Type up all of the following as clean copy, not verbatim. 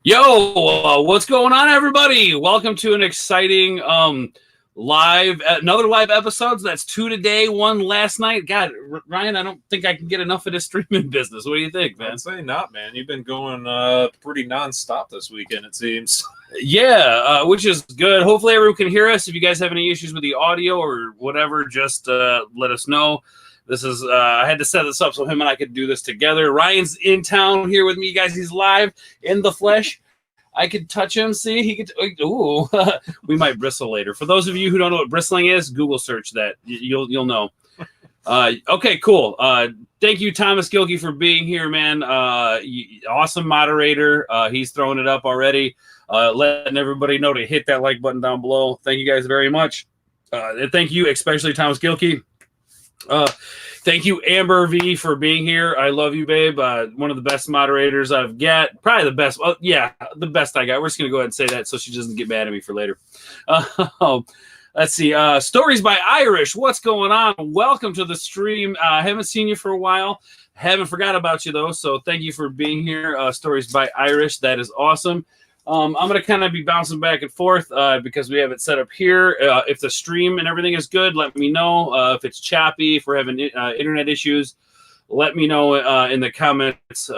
Yo, what's going on, everybody? Welcome to an exciting another live episode. That's 2 today, 1 last night. God, Ryan, I don't think I can get enough of this streaming business. What do you think, man? I'd say not, man. You've been going pretty nonstop this weekend, it seems. Yeah, which is good. Hopefully everyone can hear us. If you guys have any issues with the audio or whatever, just let us know. This is I had to set this up so him and I could do this together. Ryan's in town here with me, guys. He's live in the flesh. I could touch him. See, he could. Ooh, we might bristle later. For those of you who don't know what bristling is, Google search that. You'll know. Okay, cool. Thank you, Thomas Gilkey, for being here, man. Awesome moderator. He's throwing it up already. Letting everybody know to hit that like button down below. Thank you guys very much. And thank you, especially Thomas Gilkey. Thank you, Amber V, for being here. I love you, babe. One of the best moderators I've got. Probably the best. Well, yeah, the best I got. We're just going to go ahead and say that so she doesn't get mad at me for later. Let's see. Stories by Irish. What's going on? Welcome to the stream. I haven't seen you for a while. Haven't forgot about you, though. So thank you for being here. Stories by Irish. That is awesome. I'm going to kind of be bouncing back and forth because we have it set up here. If the stream and everything is good, let me know. If it's choppy, if we're having internet issues, let me know in the comments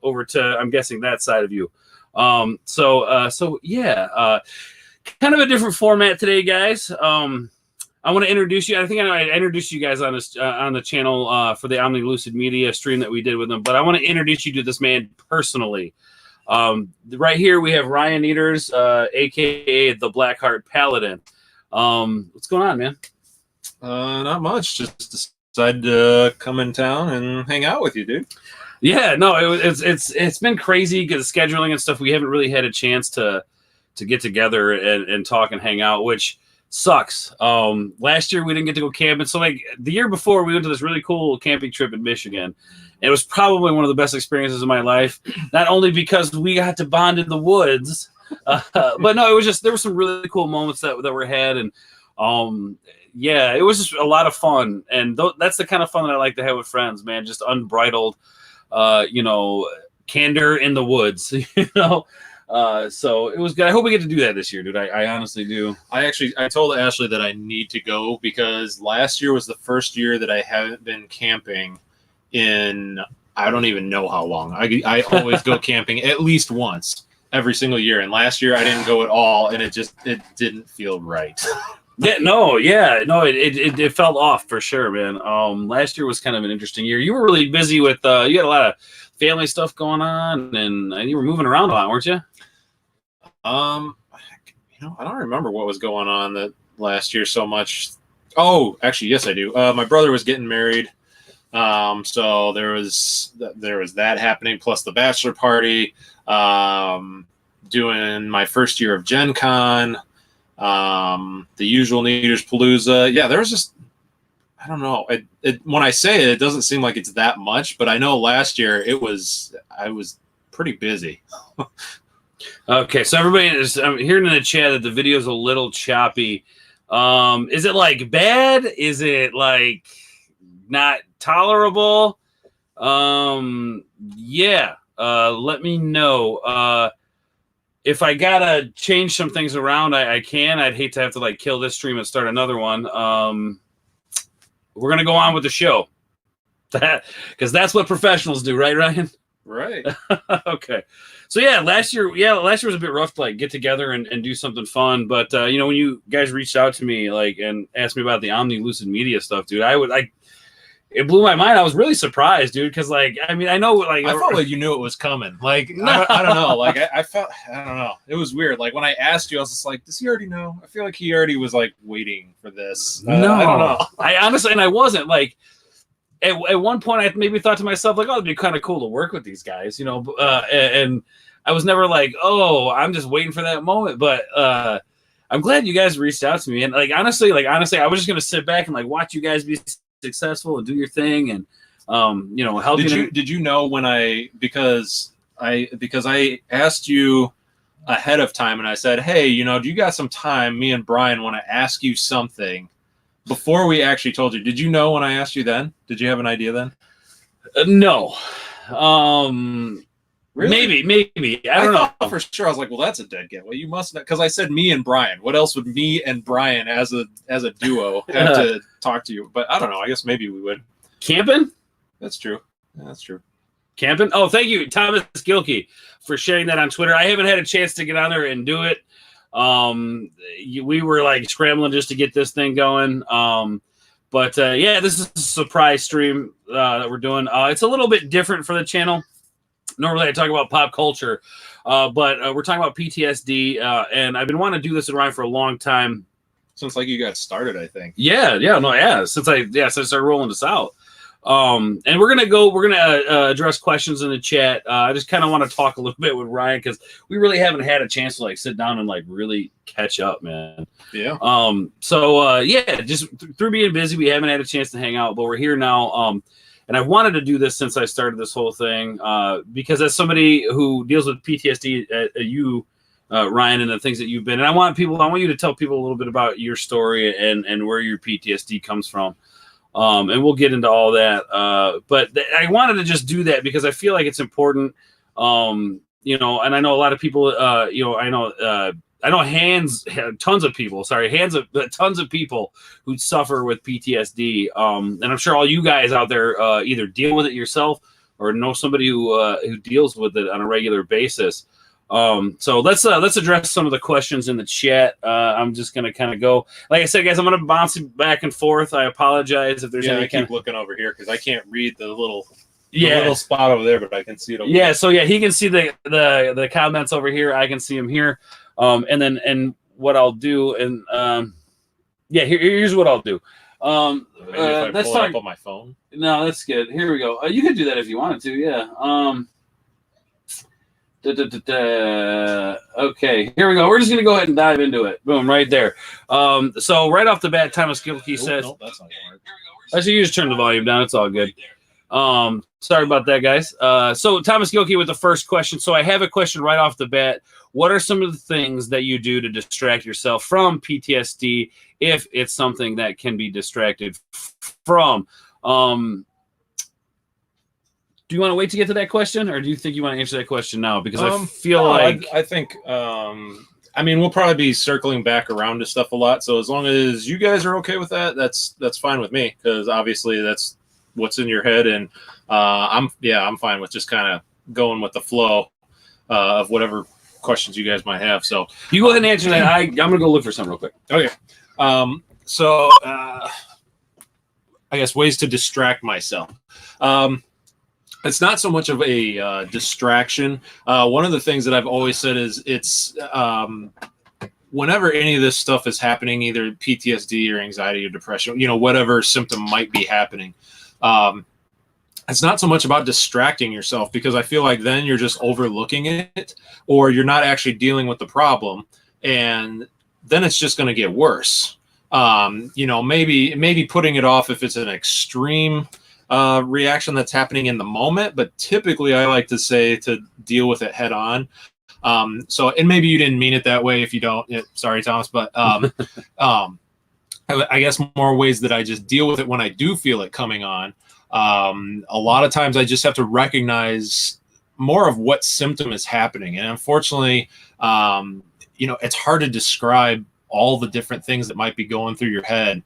over to, I'm guessing, that side of you. So yeah, kind of a different format today, guys. I want to introduce you. I think I introduced you guys on this on the channel for the Omni Lucid Media stream that we did with them, but I want to introduce you to this man personally. Right here we have Ryan Nieders, aka the Blackheart Paladin. What's going on, man? Not much. Just decided to come in town and hang out with you, dude. Yeah, no, it's been crazy because scheduling and stuff. We haven't really had a chance to get together and talk and hang out, which sucks. Last year we didn't get to go camping, so like the year before we went to this really cool camping trip in Michigan. It was probably one of the best experiences of my life, not only because we got to bond in the woods, but no, it was just, there were some really cool moments that were had. And yeah, it was just a lot of fun. And that's the kind of fun that I like to have with friends, man, just unbridled, candor in the woods, so it was good. I hope we get to do that this year, dude. I honestly do. I told Ashley that I need to go because last year was the first year that I haven't been camping in I don't even know how long. I always go camping at least once every single year, and last year I didn't go at all, and it didn't feel right. It felt off for sure, man. Last year was kind of an interesting year. You were really busy with you had a lot of family stuff going on, and you were moving around a lot, weren't you? I don't remember what was going on that last year so much. Oh, actually, yes, I do. My brother was getting married. So there was that happening, plus the bachelor party, doing my first year of Gen Con, the usual Nieders Palooza. Yeah, there was just, I don't know. When I say it, it doesn't seem like it's that much, but I know last year I was pretty busy. Okay, so everybody is, I'm hearing in the chat that the video is a little choppy. Is it like bad? Is it like not tolerable? Yeah. Let me know. If I gotta change some things around, I can. I'd hate to have to like kill this stream and start another one. We're gonna go on with the show. Because that's what professionals do, right, Ryan? Right. Okay. So yeah, last year was a bit rough to like get together and do something fun. But when you guys reached out to me like and asked me about the Omni Lucid Media stuff, dude, it blew my mind. I was really surprised, dude, because like I know like I felt like you knew it was coming. Like no. I don't know. Like I felt I don't know. It was weird. Like when I asked you, I was just like, does he already know? I feel like he already was like waiting for this. No, I don't know. I honestly, and I wasn't like. At one point, I maybe thought to myself, like, oh, it'd be kind of cool to work with these guys, and I was never like, oh, I'm just waiting for that moment. But I'm glad you guys reached out to me. And, honestly, I was just going to sit back and, watch you guys be successful and do your thing and, help you. Did you know when because I asked you ahead of time and I said, hey, do you got some time? Me and Brian want to ask you something. Before we actually told you, did you know when I asked you then? Did you have an idea then? No. Really? Maybe. I don't know for sure. I was like, well, that's a dead giveaway. Well, you must not, because I said me and Brian. What else would me and Brian as a duo have to talk to you? But I don't know. I guess maybe we would. Camping. That's true. Yeah, that's true. Camping. Oh, thank you, Thomas Gilkey, for sharing that on Twitter. I haven't had a chance to get on there and do it. We were like scrambling just to get this thing going. But yeah, this is a surprise stream that we're doing. It's a little bit different for the channel. Normally I talk about pop culture, but we're talking about PTSD, and I've been wanting to do this with Ryan for a long time. Since like you got started, I think. Since I started rolling this out. And we're gonna address questions in the chat. I just kind of want to talk a little bit with Ryan because we really haven't had a chance to like sit down and like really catch up, man. Yeah. Just through being busy, we haven't had a chance to hang out, but we're here now. And I've wanted to do this since I started this whole thing, because as somebody who deals with PTSD, Ryan, and the things that you've been, and I want you to tell people a little bit about your story and where your PTSD comes from. And we'll get into all that. But I wanted to just do that because I feel like it's important. And I know a lot of people, I know tons of people who suffer with PTSD. And I'm sure all you guys out there either deal with it yourself or know somebody who deals with it on a regular basis. So let's address some of the questions in the chat. I'm just going to kind of go, like I said, guys, I'm going to bounce back and forth. I apologize if there's any. I keep looking over here because I can't read the little spot over there, but I can see it over there. So he can see the comments over here. I can see them here. And what I'll do, and here's what I'll do. Let's talk up on my phone. No, that's good. Here we go. You could do that if you wanted to. Yeah. Okay, here we go. We're just gonna go ahead and dive into it. Boom, right there. So right off the bat, Thomas Gilkey says, "No, that's not gonna work." Actually, you just turn the volume down. It's all good. Sorry about that, guys. So Thomas Gilkey with the first question. So I have a question right off the bat. What are some of the things that you do to distract yourself from PTSD, if it's something that can be distracted from? Do you want to wait to get to that question, or do you think you want to answer that question now? Because I feel like I think we'll probably be circling back around to stuff a lot. So as long as you guys are okay with that, that's fine with me, because obviously that's what's in your head, and I'm fine with just kind of going with the flow of whatever questions you guys might have. So you go ahead and answer that. I'm gonna go look for something real quick. Okay. I guess ways to distract myself. It's not so much of a distraction. One of the things that I've always said is it's whenever any of this stuff is happening, either PTSD or anxiety or depression, whatever symptom might be happening, it's not so much about distracting yourself, because I feel like then you're just overlooking it, or you're not actually dealing with the problem, and then it's just going to get worse. Maybe putting it off if it's an extreme reaction that's happening in the moment, but typically I like to say to deal with it head on. And maybe you didn't mean it that way. If you don't, sorry, Thomas, but I guess more ways that I just deal with it when I do feel it coming on. A lot of times I just have to recognize more of what symptom is happening. And unfortunately, it's hard to describe all the different things that might be going through your head,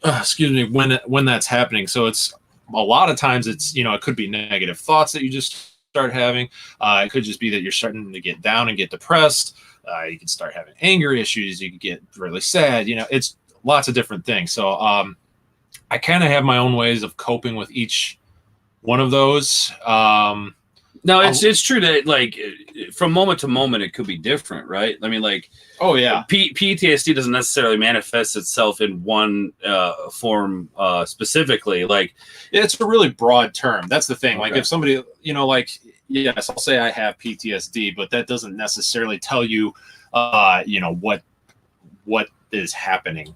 when that's happening. So it's a lot of times it's, it could be negative thoughts that you just start having. It could just be that you're starting to get down and get depressed. You can start having anger issues. You can get really sad. It's lots of different things. So I kind of have my own ways of coping with each one of those. No, it's true that like from moment to moment it could be different, right? I mean, like, oh yeah, PTSD doesn't necessarily manifest itself in one form specifically. Like, it's a really broad term. That's the thing. Okay. Like if somebody, yes, I'll say I have PTSD, but that doesn't necessarily tell you, what is happening.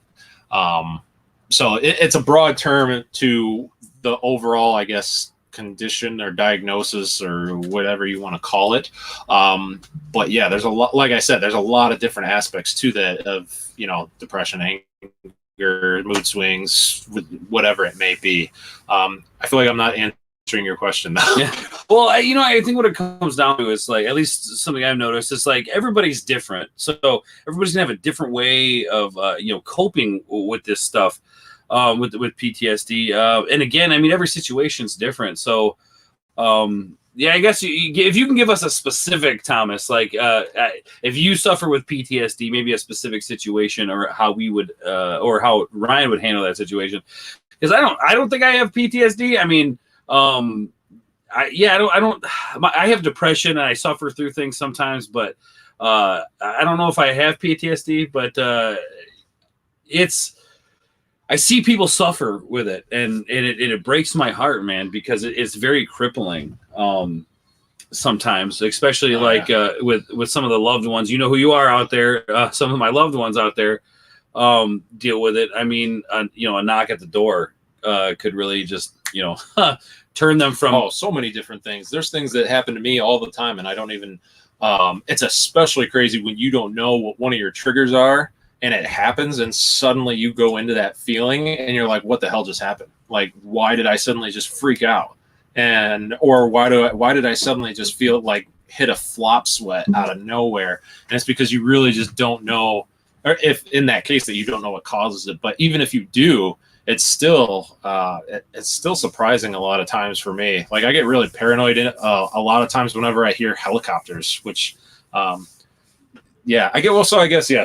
So it's a broad term to the overall, I guess, condition or diagnosis or whatever you want to call it. But yeah, there's a lot, like I said, there's a lot of different aspects to that of, depression, anger, mood swings, whatever it may be. I feel like I'm not answering your question now. Yeah. Well, I think what it comes down to is like, at least something I've noticed, is like everybody's different. So everybody's gonna have a different way of, coping with this stuff, with PTSD. And again, I mean, every situation's different. So, yeah, I guess if you can give us a specific, Thomas, like if you suffer with PTSD, maybe a specific situation, or how we would, or how Ryan would handle that situation, because I don't think I have PTSD. I mean, I have depression and I suffer through things sometimes, but I don't know if I have PTSD, but I see people suffer with it, and it breaks my heart, man, because it's very crippling. Sometimes, especially with some of the loved ones, who you are out there. Some of my loved ones out there deal with it. I mean, a knock at the door could really just turn them from so many different things. There's things that happen to me all the time, and I don't even. It's especially crazy when you don't know what one of your triggers are. And it happens, and suddenly you go into that feeling, and you're like, "What the hell just happened? Like, why did I suddenly just freak out? Or why did I suddenly just feel like hit a flop sweat out of nowhere?" And it's because you really just don't know, or if in that case that you don't know what causes it. But even if you do, it's still surprising a lot of times for me. Like, I get really paranoid a lot of times whenever I hear helicopters, which. Yeah, I guess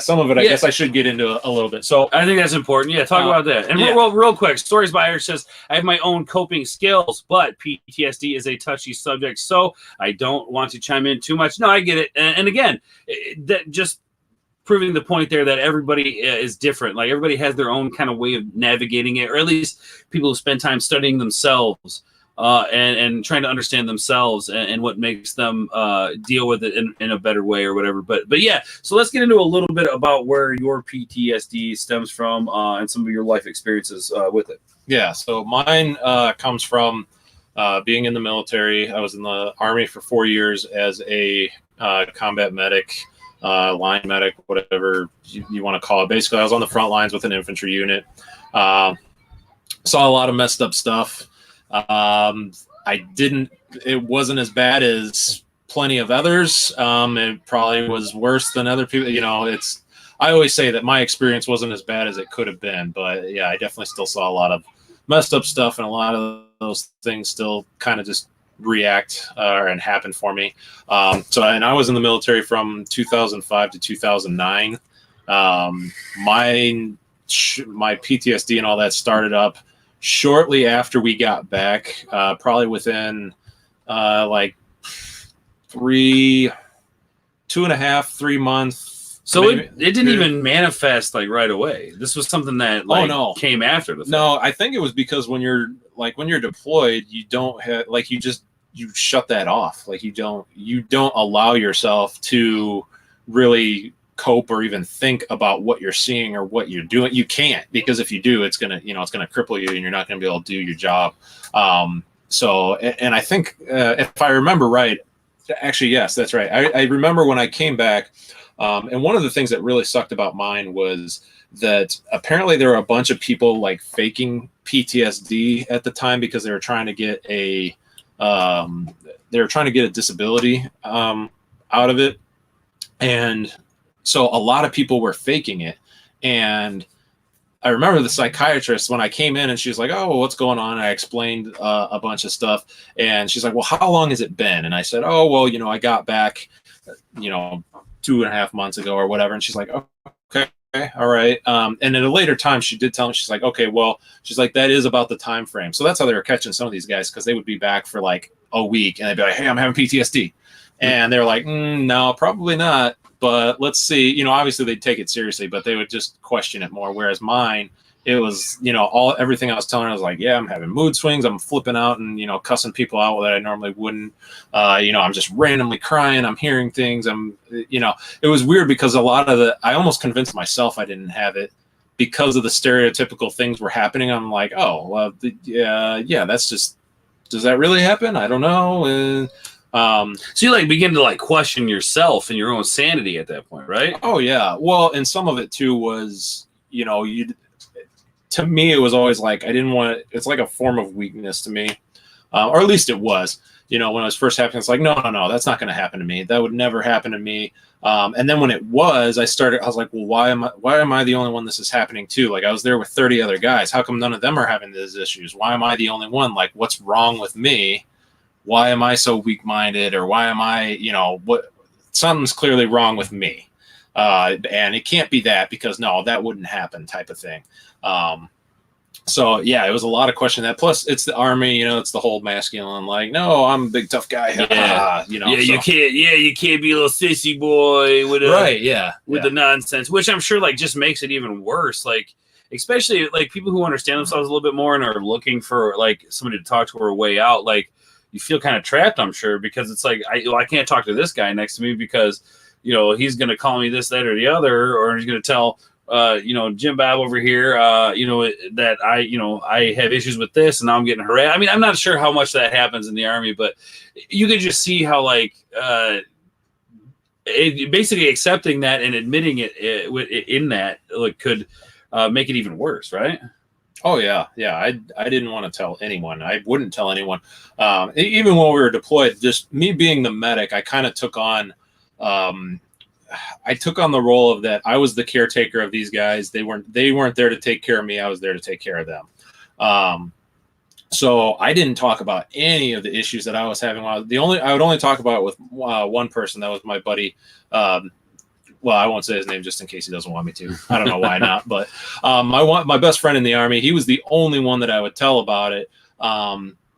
some of it I guess I should get into a little bit. So I think that's important. Yeah, talk about that. And real quick, Stories Buyer says, I have my own coping skills, but PTSD is a touchy subject, so I don't want to chime in too much. No, I get it. And again, that just proving the point there that everybody is different. Like, everybody has their own kind of way of navigating it, or at least people who spend time studying themselves. And trying to understand themselves and what makes them deal with it in a better way or whatever. But yeah, so let's get into a little bit about where your PTSD stems from and some of your life experiences with it. Yeah, so mine comes from being in the military. I was in the Army for 4 years as a combat medic, line medic, whatever you want to call it. Basically, I was on the front lines with an infantry unit. Saw a lot of messed up stuff. It wasn't as bad as plenty of others. It probably was worse than other people. I always say that my experience wasn't as bad as it could have been, but yeah, I definitely still saw a lot of messed up stuff, and a lot of those things still kind of just react and happen for me. And I was in the military from 2005 to 2009. My PTSD and all that started up shortly after we got back, probably within 2.5, 3 months. So it didn't even manifest like right away. This was something that came after the fact. No, I think it was because when you're deployed, you don't have you shut that off. Like, you don't allow yourself to really cope or even think about what you're seeing or what you're doing. You can't, because if you do, it's gonna cripple you, and you're not gonna be able to do your job. And I think if I remember right, actually, yes, that's right. I remember when I came back, and one of the things that really sucked about mine was that apparently there were a bunch of people like faking PTSD at the time because they were trying to get a disability out of it, and so a lot of people were faking it. And I remember the psychiatrist, when I came in, and she was like, "Oh, well, what's going on?" I explained a bunch of stuff, and she's like, "Well, how long has it been?" And I said, "Oh, well, I got back, 2.5 months ago or whatever." And she's like, "Okay, all right." And at a later time, she did tell me, she's like, "Okay, well," she's like, "that is about the time frame." So that's how they were catching some of these guys, because they would be back for like a week, and they'd be like, "Hey, I'm having PTSD," and they're like, "No, probably not. But let's see." Obviously they'd take it seriously, but they would just question it more. Whereas mine, it was, everything I was telling her, I was like, "Yeah, I'm having mood swings. I'm flipping out and, cussing people out that I normally wouldn't. I'm just randomly crying. I'm hearing things. It was weird because I almost convinced myself I didn't have it because of the stereotypical things were happening. I'm like, oh, well, yeah, that's just, does that really happen? I don't know. So you begin to question yourself and your own sanity at that point, right? Oh yeah. Well, and some of it too was, to me, it was always like, I didn't want it. It's like a form of weakness to me. or at least it was. When it was first happening, it's like, no, that's not going to happen to me. That would never happen to me. And then when it was, I was like, well, why am I the only one this is happening to? Like, I was there with 30 other guys. How come none of them are having these issues? Why am I the only one? Like, what's wrong with me? Why am I so weak-minded? Or why am I, something's clearly wrong with me. And it can't be that, because no, that wouldn't happen, type of thing. So yeah, it was a lot of questioning that. Plus, it's the Army, it's the whole masculine, like, no, I'm a big tough guy. Yeah, you can't be a little sissy boy with the nonsense, which I'm sure like just makes it even worse. Like, especially like people who understand themselves a little bit more and are looking for like somebody to talk to or a way out. Like, you feel kind of trapped, I'm sure, because it's like I can't talk to this guy next to me because he's going to call me this, that, or the other, or he's going to tell Jim Bob over here, that I have issues with this and now I'm getting harassed. I mean, I'm not sure how much that happens in the Army, but you can just see how like basically accepting that and admitting it in that like could make it even worse, right? Oh yeah. I didn't want to tell anyone. I wouldn't tell anyone. Even when we were deployed, just me being the medic, I kind of took on. I took on the role of that. I was the caretaker of these guys. They weren't there to take care of me. I was there to take care of them. So I didn't talk about any of the issues that I was having. I would only talk about it with one person. That was my buddy. Well, I won't say his name just in case he doesn't want me to. I don't know why not. But my best friend in the Army, he was the only one that I would tell about it.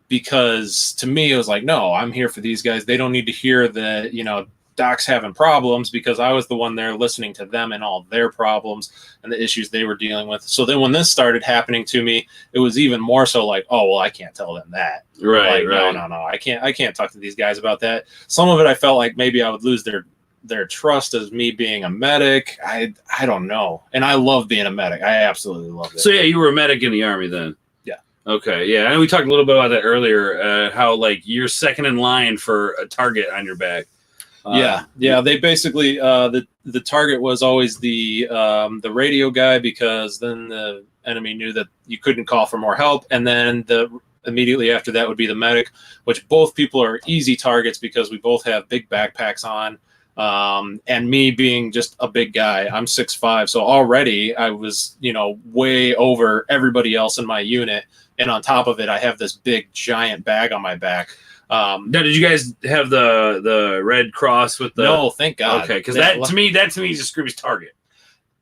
Because to me, it was like, no, I'm here for these guys. They don't need to hear that, Doc's having problems, because I was the one there listening to them and all their problems and the issues they were dealing with. So then when this started happening to me, it was even more so like, oh, well, I can't tell them that. Right. No. I can't talk to these guys about that. Some of it I felt like maybe I would lose their trust as me being a medic. I don't know. And I love being a medic. I absolutely love it. So yeah, you were a medic in the Army then? Yeah. Okay. Yeah. I know we talked a little bit about that earlier, how like you're second in line for a target on your back. Yeah. They basically the target was always the radio guy, because then the enemy knew that you couldn't call for more help, and then immediately after that would be the medic, which both people are easy targets because we both have big backpacks on. And me being just a big guy, I'm 6'5", so already I was way over everybody else in my unit, and on top of it, I have this big giant bag on my back. Now, did you guys have the Red Cross with the? No, thank God. Okay, because that to me just screams target.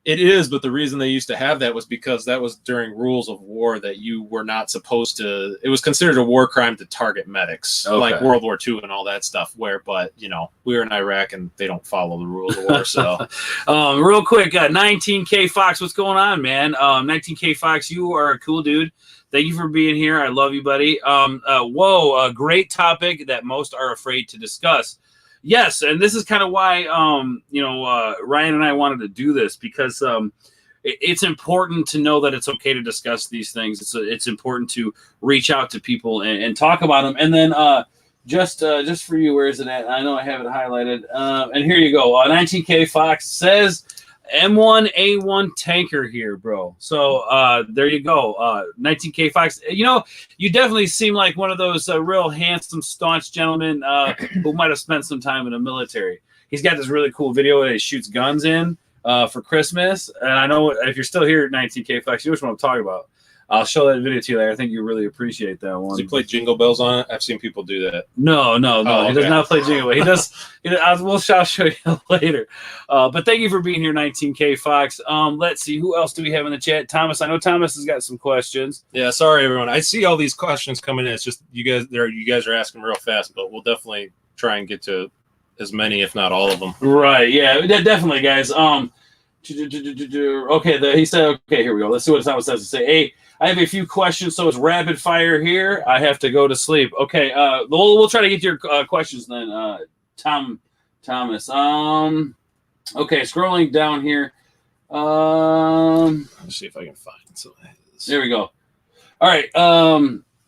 It is, but the reason they used to have that was because that was during rules of war that you were not supposed to. It was considered a war crime to target medics, like World War II and all that stuff. But we were in Iraq and they don't follow the rules of war. So, real quick, 19K Fox, what's going on, man? 19K Fox, you are a cool dude. Thank you for being here. I love you, buddy. A great topic that most are afraid to discuss. Yes, and this is kind of why, Ryan and I wanted to do this, because it's important to know that it's okay to discuss these things. It's important to reach out to people and talk about them. And then just for you, where is it at? I know I have it highlighted. And here you go. 19K Fox says M1A1 tanker here, bro. So there you go. 19K Fox. You definitely seem like one of those real handsome, staunch gentlemen who might have spent some time in the military. He's got this really cool video that he shoots guns in for Christmas. And I know if you're still here at 19K Fox, you know which one I'm talking about. I'll show that video to you later. I think you really appreciate that one. Does he play Jingle Bells on it? I've seen people do that. No. Okay. He does not play Jingle Bells. He does. I'll show you later. But thank you for being here, 19K Fox. Let's see. Who else do we have in the chat? Thomas. I know Thomas has got some questions. Yeah. Sorry, everyone. I see all these questions coming in. It's just you guys are asking real fast, but we'll definitely try and get to as many, if not all of them. Right. Yeah. Definitely, guys. Okay. He said. Okay. Here we go. Let's see what Thomas has to say. Hey, I have a few questions, so it's rapid fire here. I have to go to sleep. Okay, we'll try to get to your questions then, Thomas. Okay, scrolling down here. Let's see if I can find something. There we go. All right.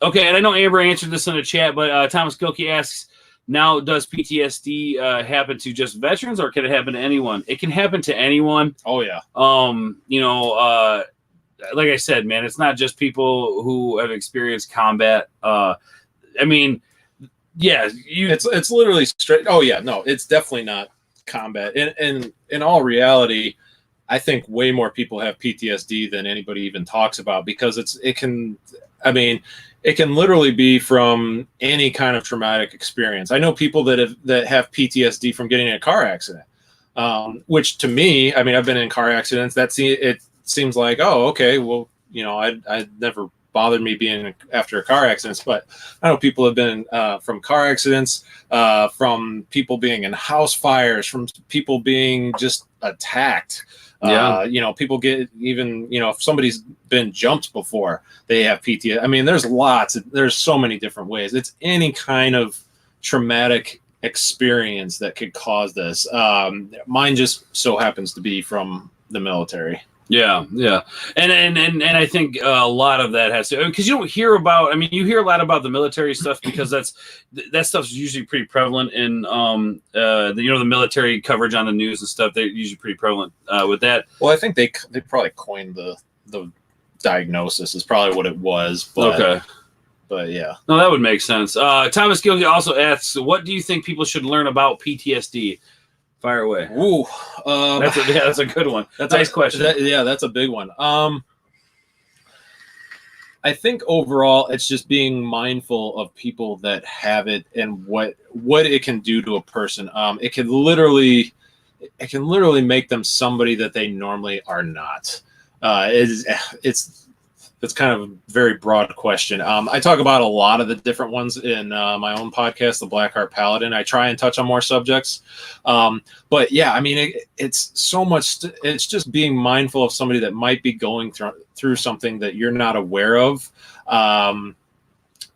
Okay, and I know Amber answered this in the chat, but Thomas Gilkey asks, now, does PTSD happen to just veterans, or can it happen to anyone? It can happen to anyone. Oh, yeah. Like I said, man, it's not just people who have experienced combat. I mean, yeah, it's literally straight. Oh yeah, no, it's definitely not combat. And in all reality, I think way more people have PTSD than anybody even talks about, because it can literally be from any kind of traumatic experience. I know people that have PTSD from getting in a car accident, which to me, I mean, I've been in car accidents. It seems like, oh, okay, well, I never bothered me being after a car accidents, but I know people have been from car accidents, from people being in house fires, from people being just attacked. People get even, if somebody's been jumped before, they have PTSD. I mean, there's so many different ways. It's any kind of traumatic experience that could cause this. Mine just so happens to be from the military. Yeah, and I think a lot of that has to, because you don't hear about. I mean, you hear a lot about the military stuff because that stuff's usually pretty prevalent in the military coverage on the news and stuff. They're usually pretty prevalent with that. Well, I think they probably coined the diagnosis is probably what it was. But, okay. But yeah, no, that would make sense. Thomas Gilgy also asks, "What do you think people should learn about PTSD?" Fire away. Ooh, that's a good one. That's a nice question. That's a big one. I think overall, it's just being mindful of people that have it and what it can do to a person. It can literally make them somebody that they normally are not. It's kind of a very broad question. I talk about a lot of the different ones in my own podcast, The Blackheart Paladin. I try and touch on more subjects. But yeah, I mean, it's so much. It's just being mindful of somebody that might be going through something that you're not aware of.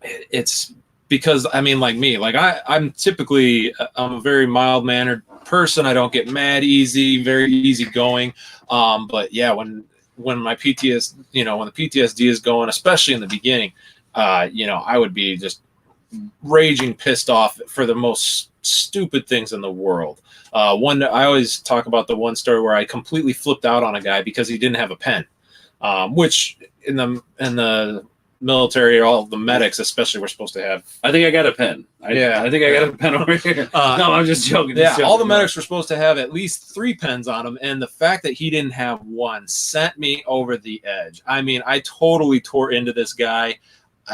It's because, I mean, like me, like I'm a very mild-mannered person. I don't get mad easy, very easygoing. But yeah, when my PTSD, when the PTSD is going, especially in the beginning, I would be just raging pissed off for the most stupid things in the world. I always talk about the one story where I completely flipped out on a guy because he didn't have a pen, which in the military, all the medics especially were supposed to have. I think I got a pen. I think I got a pen over here. No, I'm just joking. All the medics were supposed to have at least 3 pens on them, and the fact that he didn't have one sent me over the edge. I mean, I totally tore into this guy.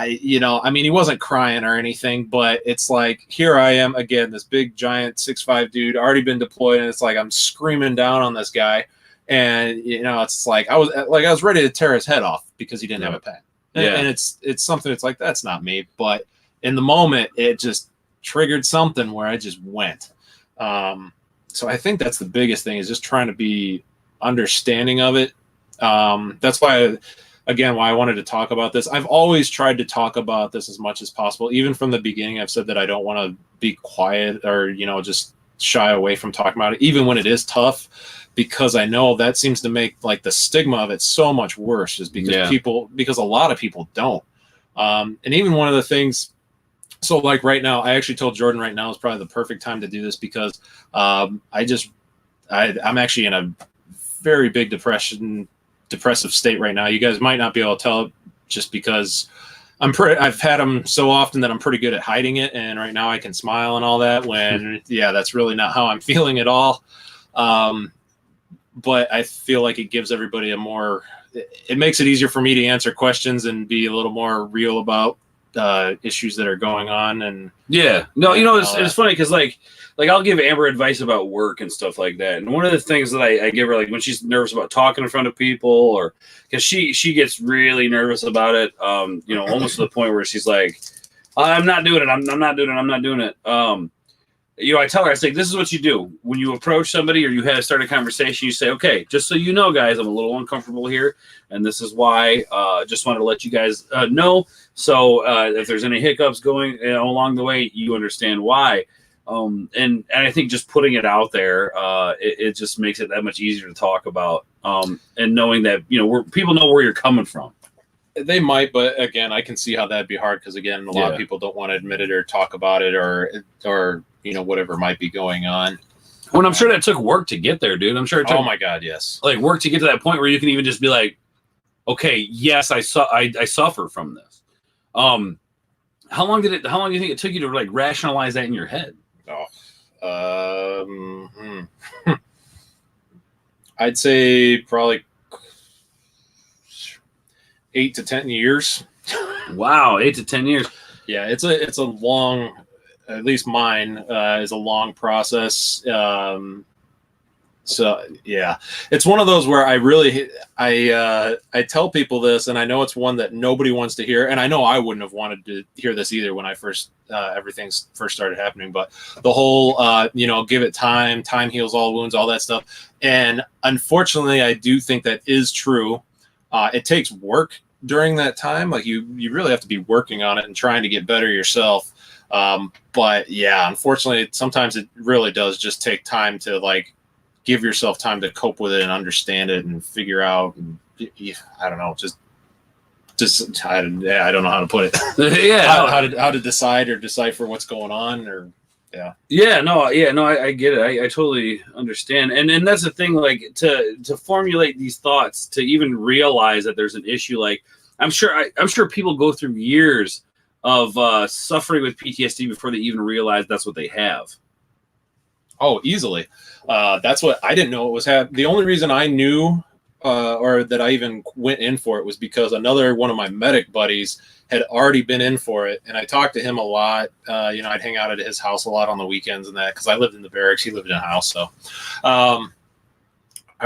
He wasn't crying or anything, but it's like, here I am again, this big giant 6'5" dude, already been deployed, and it's like I'm screaming down on this guy, and it's like I was ready to tear his head off because he didn't have a pen. Yeah. And it's something. It's like, that's not me, but in the moment, it just triggered something where I just went. So I think that's the biggest thing, is just trying to be understanding of it. That's why I wanted to talk about this. I've always tried to talk about this as much as possible. Even from the beginning, I've said that I don't want to be quiet or, just shy away from talking about it, even when it is tough, because I know that seems to make like the stigma of it so much worse, is because a lot of people don't. And even one of the things, so like right now, I actually told Jordan right now is probably the perfect time to do this, because I'm actually in a very big depressive state right now. You guys might not be able to tell it just because I've had them so often that I'm pretty good at hiding it. And right now I can smile and all that when, that's really not how I'm feeling at all. But I feel like it gives everybody it makes it easier for me to answer questions and be a little more real about issues that are going on. And it's funny because like I'll give Amber advice about work and stuff like that. And one of the things that I give her, like when she's nervous about talking in front of people, or because she gets really nervous about it, almost to the point where she's like, I'm not doing it. I'm not doing it. I tell her, I say, this is what you do when you approach somebody or you start a conversation. You say, okay, just so you know, guys, I'm a little uncomfortable here, and this is why. Just wanted to let you guys know. So if there's any hiccups going along the way, you understand why. And I think just putting it out there, it just makes it that much easier to talk about. And knowing that people know where you're coming from. They might, but again, I can see how that'd be hard because again, a lot of people don't want to admit it or talk about it or whatever might be going on. Well, I'm sure that took work to get there, dude. I'm sure it took, oh my God, yes, like work to get to that point where you can even just be like, okay, yes, I suffer from this. How long do you think it took you to like rationalize that in your head? I'd say probably 8 to 10 years. Wow, 8 to 10 years. Yeah, it's a long, at least mine is a long process. So yeah, it's one of those where I tell people this, and I know it's one that nobody wants to hear, and I know I wouldn't have wanted to hear this either when I first everything first started happening. But the whole give it time, time heals all wounds, all that stuff. And unfortunately, I do think that is true. It takes work during that time. Like you really have to be working on it and trying to get better yourself. But yeah, unfortunately, sometimes it really does just take time to like give yourself time to cope with it and understand it and figure out. And, I don't know, just I don't know how to put it. how to decide or decipher what's going on, or I get it. I totally understand. And that's the thing, like to formulate these thoughts, to even realize that there's an issue. Like I'm sure people go through years of suffering with PTSD before they even realize that's what they have. Oh, easily. That's what I didn't know it was the only reason I knew or that I even went in for it was because another one of my medic buddies had already been in for it, and I talked to him a lot. I'd hang out at his house a lot on the weekends and that, because I lived in the barracks, he lived in a house. So I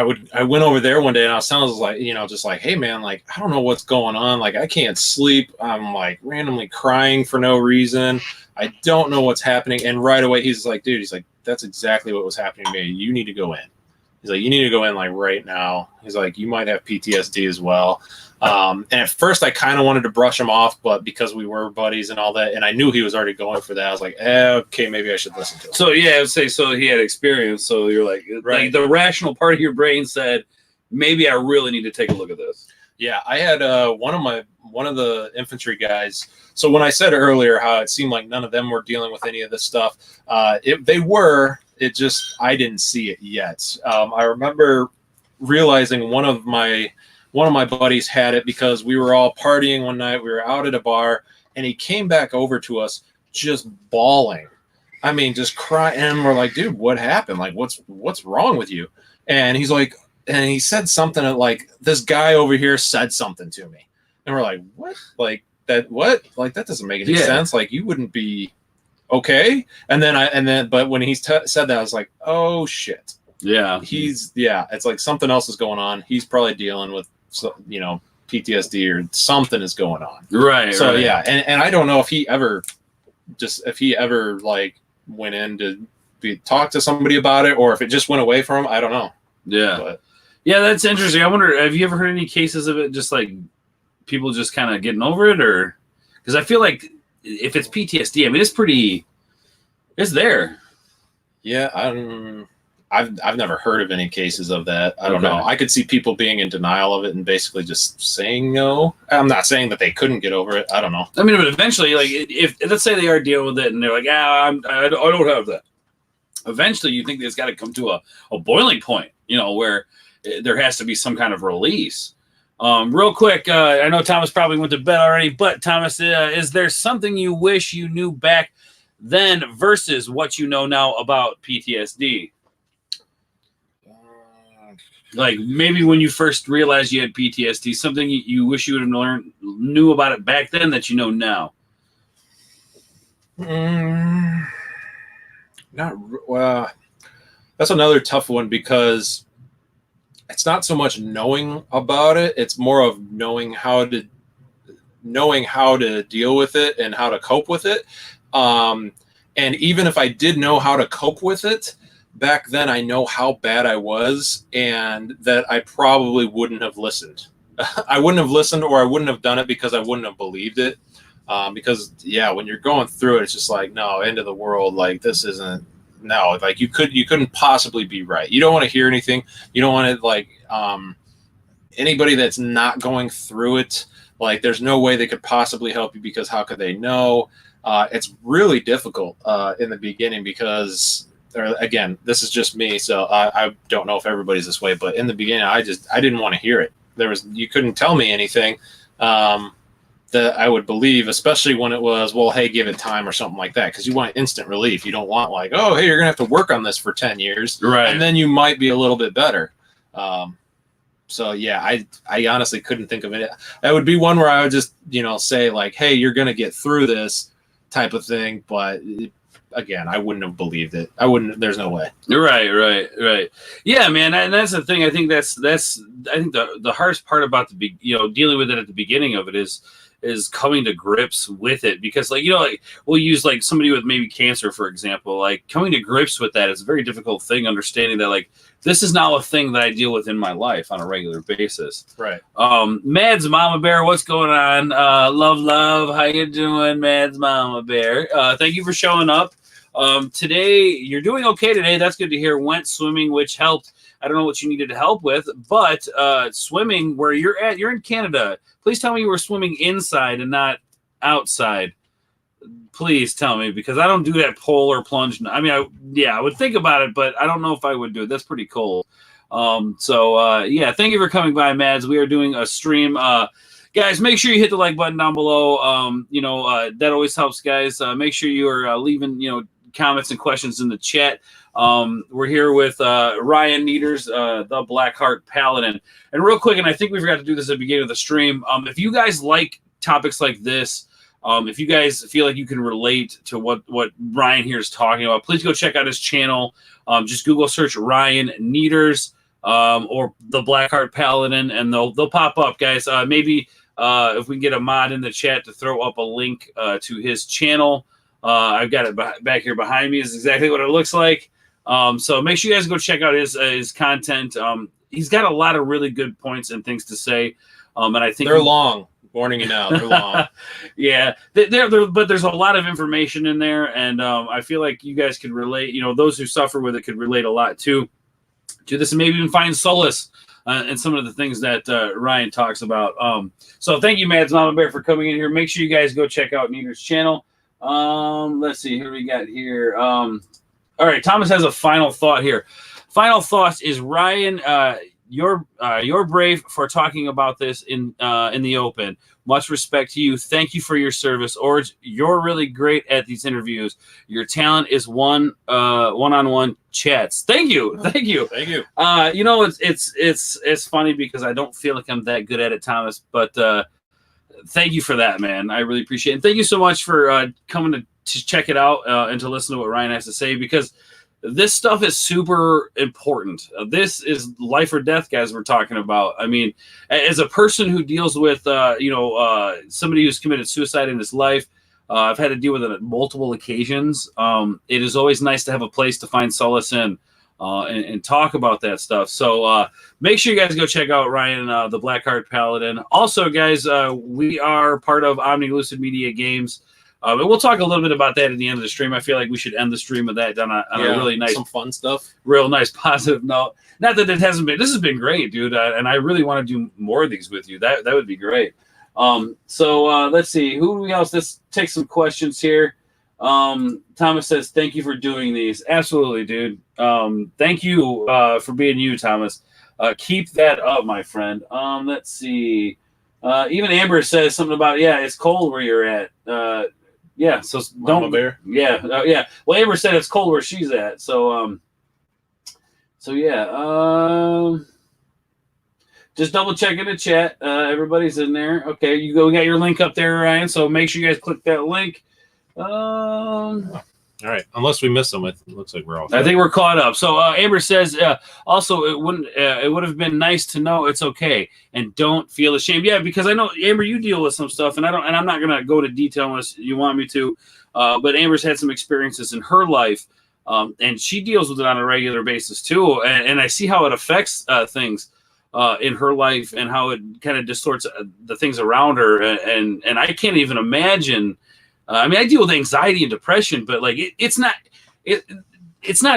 went over there one day, and I was telling him, like, just like, hey man, like I don't know what's going on, like I can't sleep, I'm like randomly crying for no reason, I don't know what's happening. And right away he's like, dude, he's like, that's exactly what was happening to me. You need to go in. He's like, you need to go in like right now. He's like, you might have PTSD as well. And at first I kind of wanted to brush him off, but because we were buddies and all that, and I knew he was already going for that, I was like, okay, maybe I should listen to him. So yeah, I would say, so he had experience. So you're like, right. Like the rational part of your brain said, maybe I really need to take a look at this. Yeah, I had one of the infantry guys. So when I said earlier how it seemed like none of them were dealing with any of this stuff, they were. It just I didn't see it yet. I remember realizing one of my buddies had it because we were all partying one night. We were out at a bar, and he came back over to us just bawling. I mean, just crying. And we're like, dude, what happened? Like, what's wrong with you? And he's like. And he said something like, this guy over here said something to me. And we're like, what? Like that, what? Like, that doesn't make any sense. Like, you wouldn't be okay. But when he said that, I was like, oh shit. Yeah. It's like something else is going on. He's probably dealing with, PTSD or something is going on. Right. So right. yeah. And I don't know if he ever like went in to talk to somebody about it, or if it just went away from him. I don't know. Yeah. But, yeah, that's interesting. I wonder, have you ever heard any cases of it just like people just kind of getting over it? Or because I feel like if it's PTSD, I mean, it's there. Yeah, I've never heard of any cases of that. I don't know. I could see people being in denial of it and basically just saying no. I'm not saying that they couldn't get over it. I don't know. I mean, but eventually, like if let's say they are dealing with it and they're like, I don't have that. Eventually, you think it's got to come to a boiling point, where there has to be some kind of release. Real quick, I know Thomas probably went to bed already, but Thomas, is there something you wish you knew back then versus what you know now about PTSD? Like maybe when you first realized you had PTSD, something you wish you would have knew about it back then that you know now. That's another tough one because it's not so much knowing about it, it's more of knowing how to deal with it and how to cope with it. And even if I did know how to cope with it back then, I know how bad I was and that I probably wouldn't have listened. I wouldn't have listened, or I wouldn't have done it because I wouldn't have believed it. Because when you're going through it, it's just like, no, end of the world. Like this isn't. No, like you couldn't possibly be right. You don't want to hear anything. You don't want to like anybody that's not going through it. Like there's no way they could possibly help you because how could they know? It's really difficult in the beginning because, again, this is just me, so I don't know if everybody's this way. But in the beginning, I didn't want to hear it. You couldn't tell me anything. that I would believe, especially when it was, well, hey, give it time or something like that, because you want instant relief. You don't want like, oh, hey, you're gonna have to work on this for 10 years, Right. and then you might be a little bit better. So yeah, I honestly couldn't think of it. That would be one where I would just, say like, hey, you're gonna get through this type of thing. But again, I wouldn't have believed it. There's no way. Right. Yeah, man, and that's the thing. I think that's I think the hardest part about dealing with it at the beginning of it is coming to grips with it, because like we'll use like somebody with maybe cancer, for example, like coming to grips with that is a very difficult thing, understanding that like this is now a thing that I deal with in my life on a regular basis. Right. Mads Mama Bear, what's going on? Love, how you doing, Mads Mama Bear? Thank you for showing up. Today you're doing okay today. That's good to hear. Went swimming, which helped. I don't know what you needed help with, but swimming where you're at, you're in Canada. Please tell me you were swimming inside and not outside. Please tell me, because I don't do that polar plunge. I mean, I would think about it, but I don't know if I would do it. That's pretty cold. Yeah, thank you for coming by, Mads. We are doing a stream. Guys, make sure you hit the like button down below. That always helps, guys. Make sure you are leaving, comments and questions in the chat. We're here with Ryan Nieders, the Blackheart Paladin. And real quick, and I think we forgot to do this at the beginning of the stream, if you guys like topics like this, if you guys feel like you can relate to what Ryan here is talking about, please go check out his channel. Just Google search Ryan Nieders or the Blackheart Paladin, and they'll pop up, guys. Maybe if we can get a mod in the chat to throw up a link to his channel. I've got it back here behind me. Is exactly what it looks like. So make sure you guys go check out his content. He's got a lot of really good points and things to say. And I think they're long. Warning you now, they're long. Yeah, but there's a lot of information in there, and I feel like you guys could relate. Those who suffer with it could relate a lot to this, and maybe even find solace in some of the things that Ryan talks about. So thank you, Mads Mama Bear, for coming in here. Make sure you guys go check out Nieders' channel. Let's see, who we got here. All right, Thomas has a final thought here. Final thoughts is, Ryan, you're brave for talking about this in the open. Much respect to you. Thank you for your service, Orge. You're really great at these interviews. Your talent is one-on-one chats. Thank you. It's funny because I don't feel like I'm that good at it, Thomas, but thank you for that, man. I really appreciate it. And thank you so much for coming to check it out and to listen to what Ryan has to say, because this stuff is super important. This is life or death, guys, we're talking about. I mean, as a person who deals with, somebody who's committed suicide in his life, I've had to deal with it on multiple occasions. It is always nice to have a place to find solace in and talk about that stuff. So make sure you guys go check out Ryan, the Blackheart Paladin. Also, guys, we are part of Omni Lucid Media Games. And we'll talk a little bit about that at the end of the stream. I feel like we should end the stream with that on a really nice, some fun stuff, real nice, positive note. Not that it hasn't been. This has been great, dude, and I really want to do more of these with you. That would be great. So let's see who else. Let's take some questions here. Thomas says, "Thank you for doing these." Absolutely, dude. Thank you for being you, Thomas. Keep that up, my friend. Let's see. Even Amber says something about it's cold where you're at. Yeah, so don't. Mama Bear. Yeah, yeah. Well, Amber said it's cold where she's at. So, yeah. Just double check in the chat. Everybody's in there. Okay, we got your link up there, Ryan. So make sure you guys click that link. All right, unless we miss them, it looks like we're all. I think we're caught up. So Amber says, also it would have been nice to know it's okay and don't feel ashamed. Yeah, because I know, Amber, you deal with some stuff, and I'm not gonna go to detail unless you want me to. But Amber's had some experiences in her life, and she deals with it on a regular basis too. And I see how it affects things in her life and how it kind of distorts the things around her. And I can't even imagine. I mean, I deal with anxiety and depression, but like it's not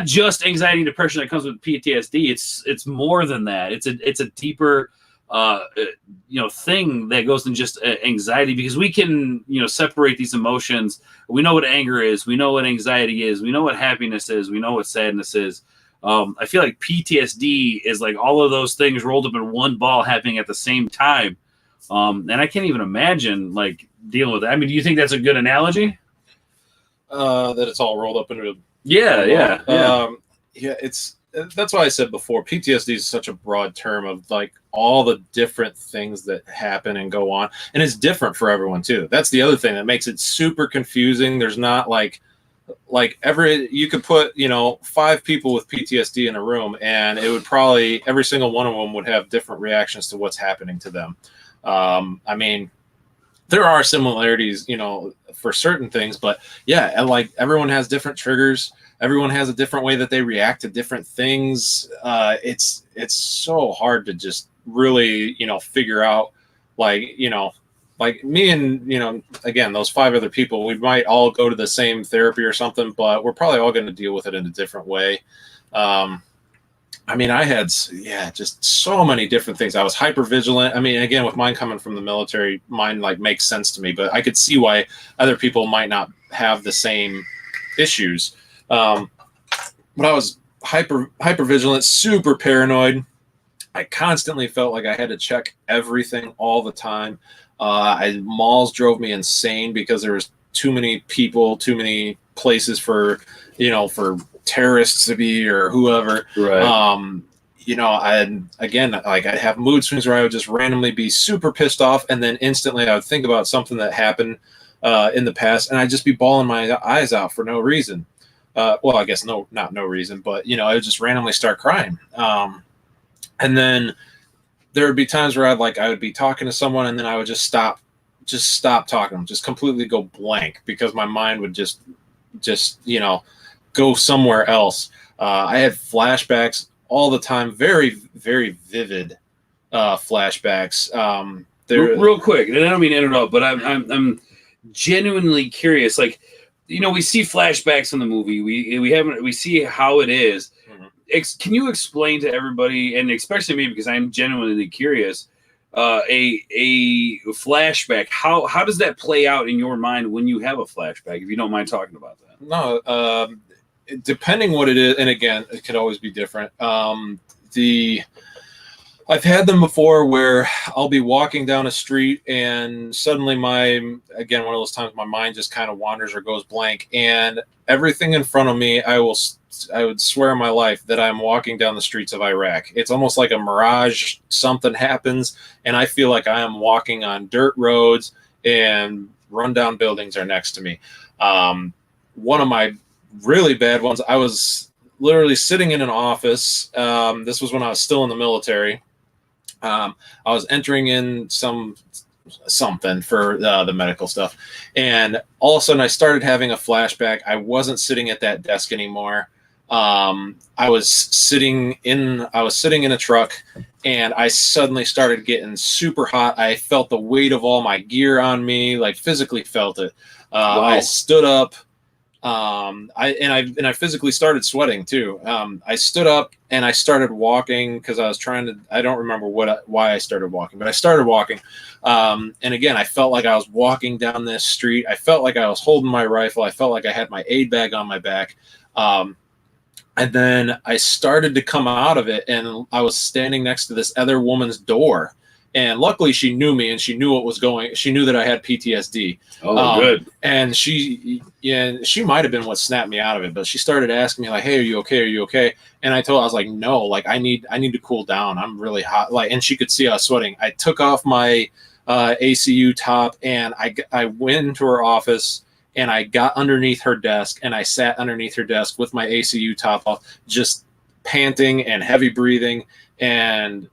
just anxiety and depression that comes with PTSD. It's more than that. It's a deeper thing that goes than just anxiety, because we can separate these emotions. We know what anger is. We know what anxiety is. We know what happiness is. We know what sadness is. I feel like PTSD is like all of those things rolled up in one ball happening at the same time. And I can't even imagine like dealing with that. I mean, do you think that's a good analogy? That it's all rolled up into a Yeah. it's that's why I said before, PTSD is such a broad term of like all the different things that happen and go on, and it's different for everyone too. That's the other thing that makes it super confusing. There's not like you could put 5 people with PTSD in a room, and it would probably every single one of them would have different reactions to what's happening to them. I mean, there are similarities, for certain things, but yeah, like everyone has different triggers. Everyone has a different way that they react to different things. It's so hard to just really, figure out like me and, again, those 5 other people, we might all go to the same therapy or something, but we're probably all going to deal with it in a different way. I mean, I had, just so many different things. I was hyper vigilant. I mean, again, with mine coming from the military, mine like makes sense to me, but I could see why other people might not have the same issues. But I was hyper vigilant, super paranoid. I constantly felt like I had to check everything all the time. Malls drove me insane because there was too many people, too many places for terrorists to be or whoever. Right. I'd have mood swings where I would just randomly be super pissed off, and then instantly I would think about something that happened in the past, and I'd just be bawling my eyes out for no reason. Well, I guess not no reason, but I would just randomly start crying. And then there would be times where I would be talking to someone, and then I would just stop talking, just completely go blank because my mind would just go somewhere else. I had flashbacks all the time, very, very vivid flashbacks. Real quick, and I don't mean to interrupt, but I'm genuinely curious. Like, we see flashbacks in the movie. We see how it is. Mm-hmm. Can you explain to everybody, and especially me because I'm genuinely curious, a flashback? How does that play out in your mind when you have a flashback? If you don't mind talking about that. No, depending what it is, and again, it could always be different. I've had them before where I'll be walking down a street and suddenly one of those times my mind just kind of wanders or goes blank, and everything in front of me, I would swear on my life that I'm walking down the streets of Iraq. It's almost like a mirage. Something happens and I feel like I am walking on dirt roads and rundown buildings are next to me. One of my really bad ones, I was literally sitting in an office. This was when I was still in the military. I was entering in something for the medical stuff, and all of a sudden I started having a flashback. I wasn't sitting at that desk anymore. I was sitting in a truck, and I suddenly started getting super hot. I felt the weight of all my gear on me, like physically felt it. Wow. I stood up. I physically started sweating too. I stood up and I started walking because I was I don't remember why I started walking, but I started walking. And again, I felt like I was walking down this street. I felt like I was holding my rifle. I felt like I had my aid bag on my back. And then I started to come out of it, and I was standing next to this other woman's door. And luckily she knew me and she knew what was going. She knew that I had PTSD. Oh, good. And she might've been what snapped me out of it, but she started asking me like, "Hey, are you okay? Are you okay?" And I was like, "No, like I need to cool down. I'm really hot." And she could see I was sweating. I took off my ACU top and I went into her office and I got underneath her desk and I sat underneath her desk with my ACU top off, just panting and heavy breathing. And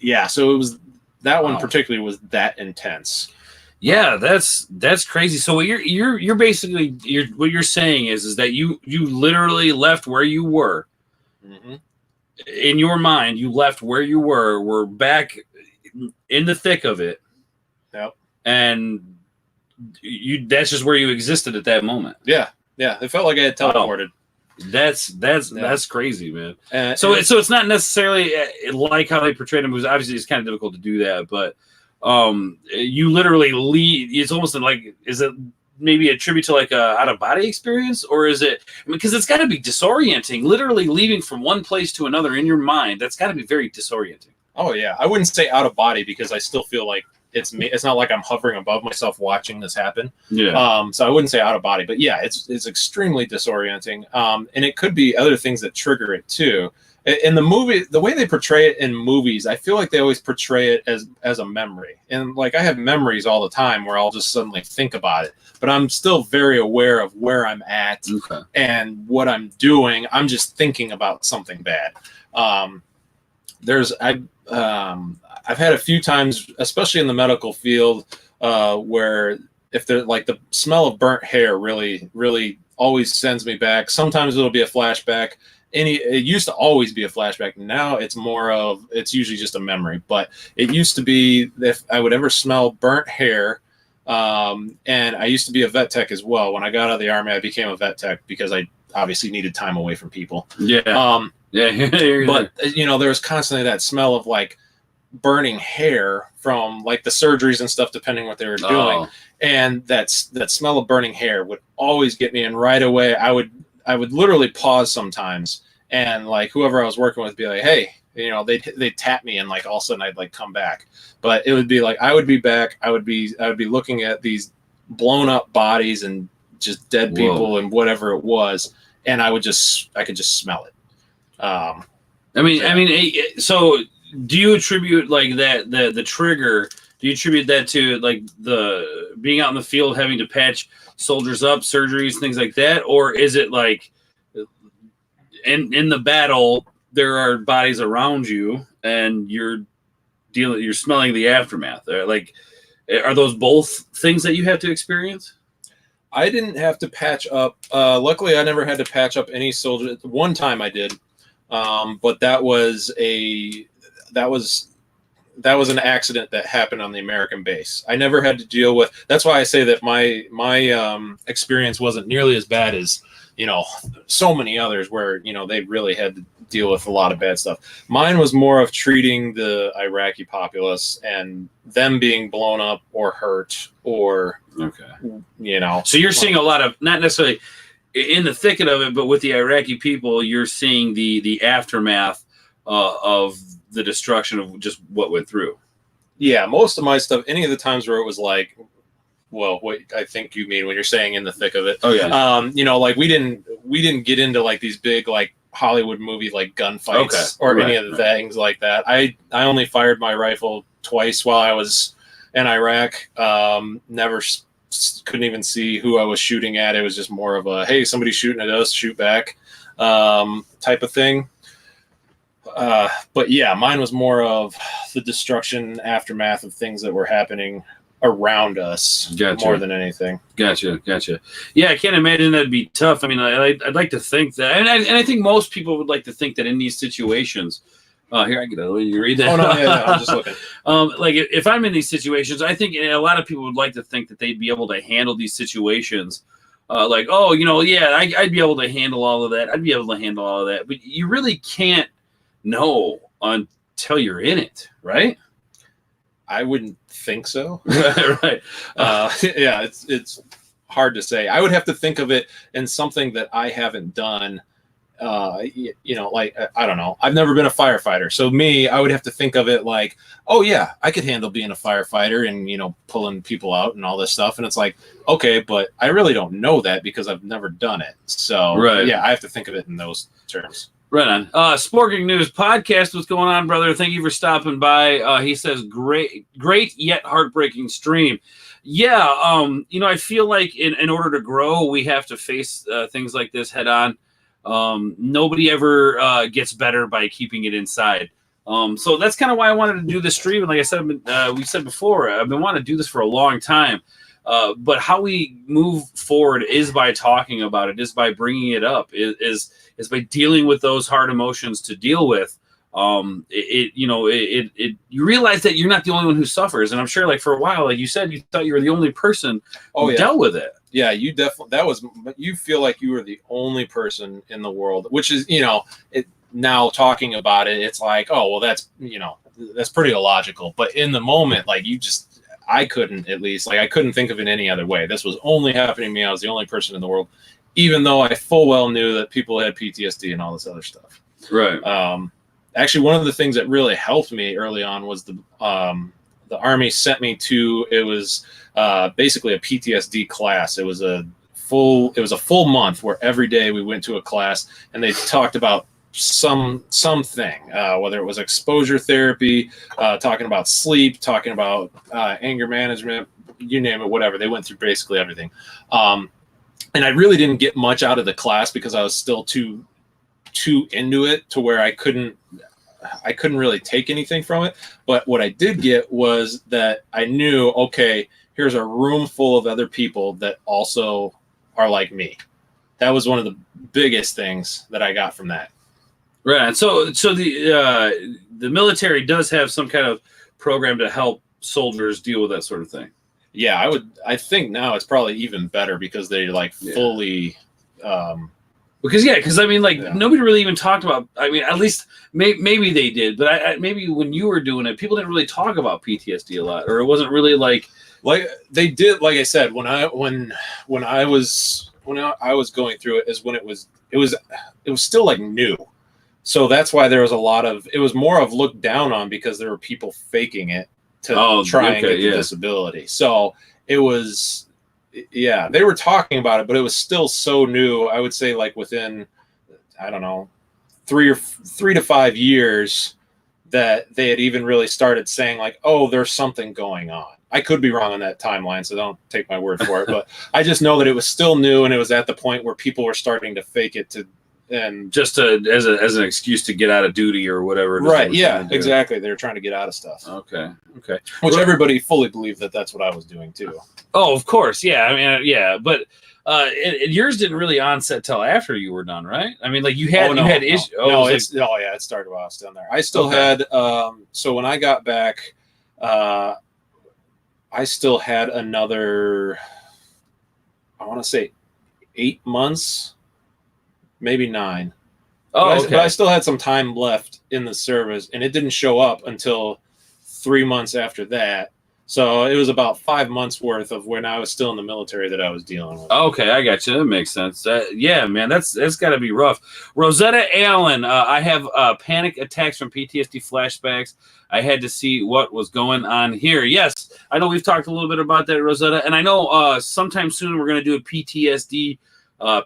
yeah, so it was, that one particularly was that intense. Yeah, that's crazy. So what you're basically what you're saying is that you literally left where you were. Mm-hmm. In your mind, you left where you were back in the thick of it. Yep. And that's just where you existed at that moment. Yeah. It felt like I had teleported. That's crazy, man. So it's not necessarily like how they portrayed him, because obviously it's kind of difficult to do that, but you literally leave. It's almost like, is it maybe a tribute to like a out of body experience, or is it? I mean, because it's got to be disorienting. Literally leaving from one place to another in your mind. That's got to be very disorienting. Oh yeah, I wouldn't say out of body because I still feel like it's me. It's not like I'm hovering above myself watching this happen. Yeah. So I wouldn't say out of body, but yeah, it's extremely disorienting. And it could be other things that trigger it too. In the movie, the way they portray it in movies, I feel like they always portray it as a memory. And like I have memories all the time where I'll just suddenly think about it, but I'm still very aware of where I'm at and what I'm doing. I'm just thinking about something bad. I've had a few times, especially in the medical field, where if they're like the smell of burnt hair really, really always sends me back. Sometimes it'll be a flashback. It used to always be a flashback. Now it's usually just a memory, but it used to be if I would ever smell burnt hair. And I used to be a vet tech as well. When I got out of the Army, I became a vet tech because I obviously needed time away from people. Yeah. But there was constantly that smell of like burning hair from like the surgeries and stuff, depending what they were doing. And that smell of burning hair would always get me. And right away, I would literally pause sometimes, and like whoever I was working with would be like, hey, they'd tap me, and like all of a sudden I'd like come back. But it would be like I would be back. I would be looking at these blown up bodies and just dead people and whatever it was, and I could just smell it. So do you attribute like that the trigger? Do you attribute that to like the being out in the field, having to patch soldiers up, surgeries, things like that, or is it like in the battle there are bodies around you and you're smelling the aftermath? Like, are those both things that you have to experience? I didn't have to patch up. Luckily, I never had to patch up any soldier. One time I did, but that was an accident that happened on the American base. I never had to deal with. That's why I say that my experience wasn't nearly as bad as so many others where they really had to deal with a lot of bad stuff. Mine was more of treating the Iraqi populace and them being blown up or hurt or So you're seeing a lot of, not necessarily in the thicket of it, but with the Iraqi people, you're seeing the aftermath of the destruction of just what went through. Yeah, most of my stuff, any of the times where it was like, well, what I think you mean when you're saying in the thick of it. Oh yeah. Like we didn't get into like these big like Hollywood movie like gunfights or any of the things like that. I only fired my rifle twice while I was in Iraq. Never couldn't even see who I was shooting at. It was just more of a, hey, somebody's shooting at us, shoot back type of thing. But yeah, mine was more of the destruction aftermath of things that were happening around us more than anything. Gotcha. Yeah, I can't imagine that'd be tough. I mean, I'd like to think that, and I think most people would like to think that in these situations. Here, I get it. You read that? Oh no, yeah, I'm just looking. Like if I'm in these situations, I think a lot of people would like to think that they'd be able to handle these situations. Like, I'd be able to handle all of that. I'd be able to handle all of that. But you really can't know until you're in it, right? I wouldn't think so. Right. Yeah, it's hard to say. I would have to think of it in something that I haven't done. Like, I don't know. I've never been a firefighter. So I would have to think of it like, oh yeah, I could handle being a firefighter and, pulling people out and all this stuff. And it's like, okay, but I really don't know that because I've never done it. So yeah, I have to think of it in those terms. Right on. Sporting News Podcast. What's going on, brother? Thank you for stopping by. He says, great yet heartbreaking stream. Yeah. I feel like in order to grow, we have to face things like this head on. Nobody ever gets better by keeping it inside. So that's kind of why I wanted to do this stream. And like I said, we said before, I've been wanting to do this for a long time. But how we move forward is by talking about it, is by bringing it up, is by dealing with those hard emotions to deal with. You realize that you're not the only one who suffers. And I'm sure, like, for a while, like you said, you thought you were the only person who dealt with it. Yeah, you definitely, you feel like you were the only person in the world, which is, now talking about it, it's like, oh, well, that's pretty illogical. But in the moment, like, I couldn't think of it any other way. This was only happening to me. I was the only person in the world, even though I full well knew that people had PTSD and all this other stuff. Right. Actually, one of the things that really helped me early on was the the Army sent me to, it was basically a PTSD class. It was a full month where every day we went to a class and they talked about something, whether it was exposure therapy, talking about sleep, talking about anger management, you name it, whatever. They went through basically everything. And I really didn't get much out of the class because I was still too into it to where I couldn't really take anything from it. But what I did get was that I knew, okay, here's a room full of other people that also are like me. That was one of the biggest things that I got from that. Right. So the military does have some kind of program to help soldiers deal with that sort of thing. Yeah, I think now it's probably even better because they like fully. Because I mean, like nobody really even talked about. I mean, at least maybe they did, but maybe when you were doing it, people didn't really talk about PTSD a lot, or it wasn't really like they did. Like I said, when I was going through it, is when it was still like new. So that's why there was a lot of, it was more of looked down on because there were people faking it to try and get the disability. So it was, they were talking about it, but it was still so new. I would say like within, I don't know, 3 to 5 years that they had even really started saying like, oh, there's something going on. I could be wrong on that timeline, so don't take my word for it. But I just know that it was still new and it was at the point where people were starting to fake it and just as an excuse to get out of duty or whatever. Right. Yeah, exactly. They were trying to get out of stuff. Okay. Which everybody fully believed that that's what I was doing too. Oh, of course. Yeah. I mean, yeah, but yours didn't really onset till after you were done, right? I mean, like you had issues. It started while I was down there. I still had so when I got back, I still had another, I want to say 8 months. Maybe 9. But I still had some time left in the service, and it didn't show up until 3 months after that. So it was about 5 months worth of when I was still in the military that I was dealing with. Okay, I got you. That makes sense. Yeah, man, that's got to be rough. Rosetta Allen, I have panic attacks from PTSD flashbacks. I had to see what was going on here. Yes, I know we've talked a little bit about that, Rosetta, and I know sometime soon we're going to do a PTSD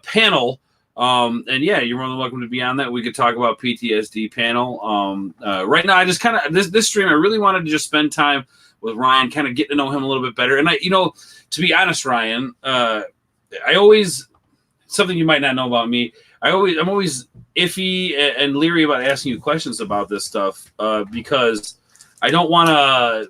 panel. And yeah, you're more than welcome to be on that. We could talk about PTSD panel. Right now, I just kind of this stream, I really wanted to just spend time with Ryan, kind of get to know him a little bit better. And to be honest, Ryan, I always, something you might not know about me, I'm always iffy and leery about asking you questions about this stuff because I don't want to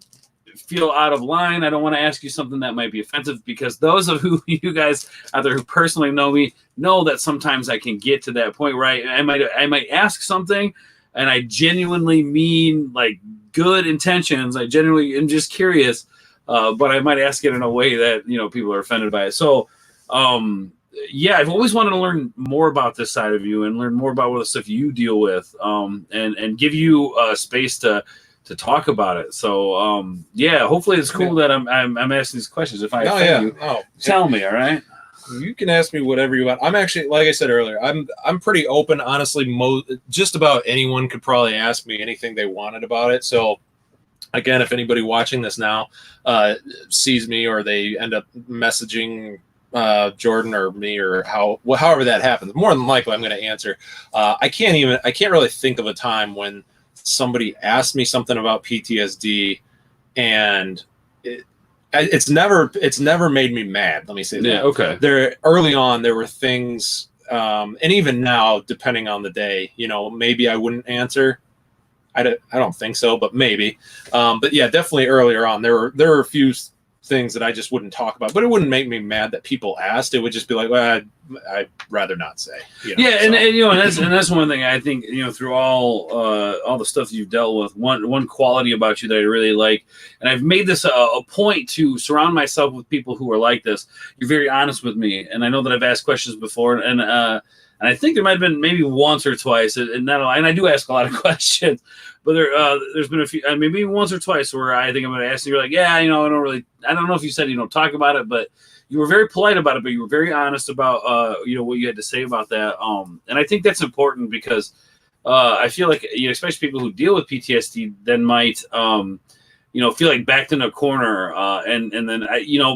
feel out of line. I don't want to ask you something that might be offensive because those of you guys out there who personally know me know that sometimes I can get to that point where I might ask something and I genuinely mean like good intentions. I genuinely am just curious, but I might ask it in a way that people are offended by it. So I've always wanted to learn more about this side of you and learn more about what the stuff you deal with, and give you space to talk about it. So hopefully it's cool that I'm asking these questions. If I offend you, tell me. All right. You can ask me whatever you want. I'm actually, like I said earlier, I'm pretty open. Honestly, just about anyone could probably ask me anything they wanted about it. So again, if anybody watching this now sees me or they end up messaging Jordan or me or however that happens, more than likely I'm going to answer. I can't really think of a time when somebody asked me something about PTSD and it's never made me mad. Let me say that. Yeah, okay. Early on, there were things, and even now, depending on the day, maybe I wouldn't answer. I don't think so, but maybe. But yeah, definitely earlier on, there were a few things that I just wouldn't talk about, but it wouldn't make me mad that people asked. It would just be like, well, I'd rather not say. And that's one thing I think through all the stuff you've dealt with. One quality about you that I really like, and I've made this a point to surround myself with people who are like this. You're very honest with me, and I know that I've asked questions before, and I think there might have been maybe once or twice, and I do ask a lot of questions. But there's been a few, maybe once or twice where I think I'm going to ask you, you're like, I don't know if you said talk about it, but you were very polite about it, but you were very honest about, what you had to say about that. And I think that's important because I feel like, especially people who deal with PTSD then might feel like backed in a corner, and then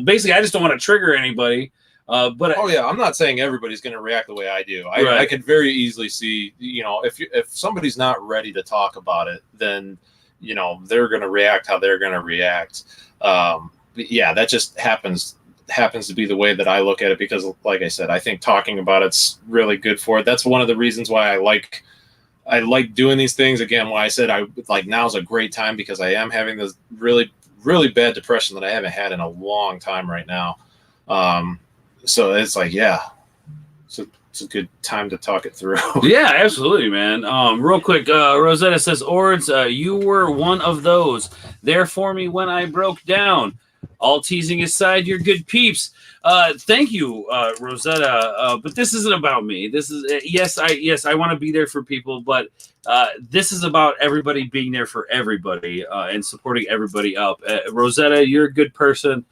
basically I just don't want to trigger anybody. But I'm not saying everybody's going to react the way I do. Right. I could very easily see, if somebody's not ready to talk about it, then they're going to react how they're going to react. But yeah, that just happens to be the way that I look at it, because like I said, I think talking about it's really good for it. That's one of the reasons why I like doing these things. Again, why I said now's a great time, because I am having this really, really bad depression that I haven't had in a long time right now. So it's like, yeah, it's a good time to talk it through. Yeah, absolutely, man. Real quick, Rosetta says, Ords, you were one of those there for me when I broke down. All teasing aside, you're good peeps. Thank you, Rosetta. But this isn't about me. This is yes, I want to be there for people, but this is about everybody being there for everybody and supporting everybody up. Rosetta, you're a good person.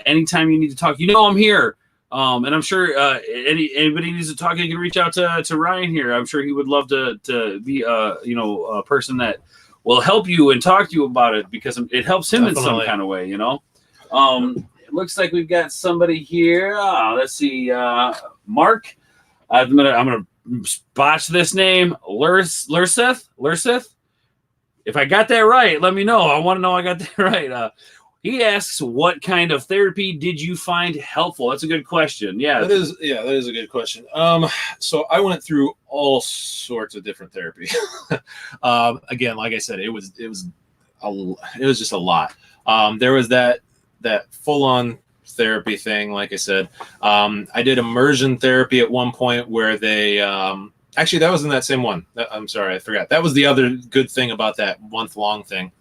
Anytime you need to talk, I'm here. And I'm sure anybody needs to talk, you can reach out to Ryan here. I'm sure he would love to be a person that will help you and talk to you about it, because it helps him in some kind of way, It looks like we've got somebody here. Let's see, Mark. I'm gonna botch this name. Lurseth. If I got that right, let me know. I want to know I got that right. He asks, what kind of therapy did you find helpful? That's a good question. Yeah. That is a good question. So I went through all sorts of different therapy. Again, like I said, it was just a lot. There was that full-on therapy thing, like I said. I did immersion therapy at one point where they actually, that was in that same one. I'm sorry, I forgot. That was the other good thing about that month-long thing.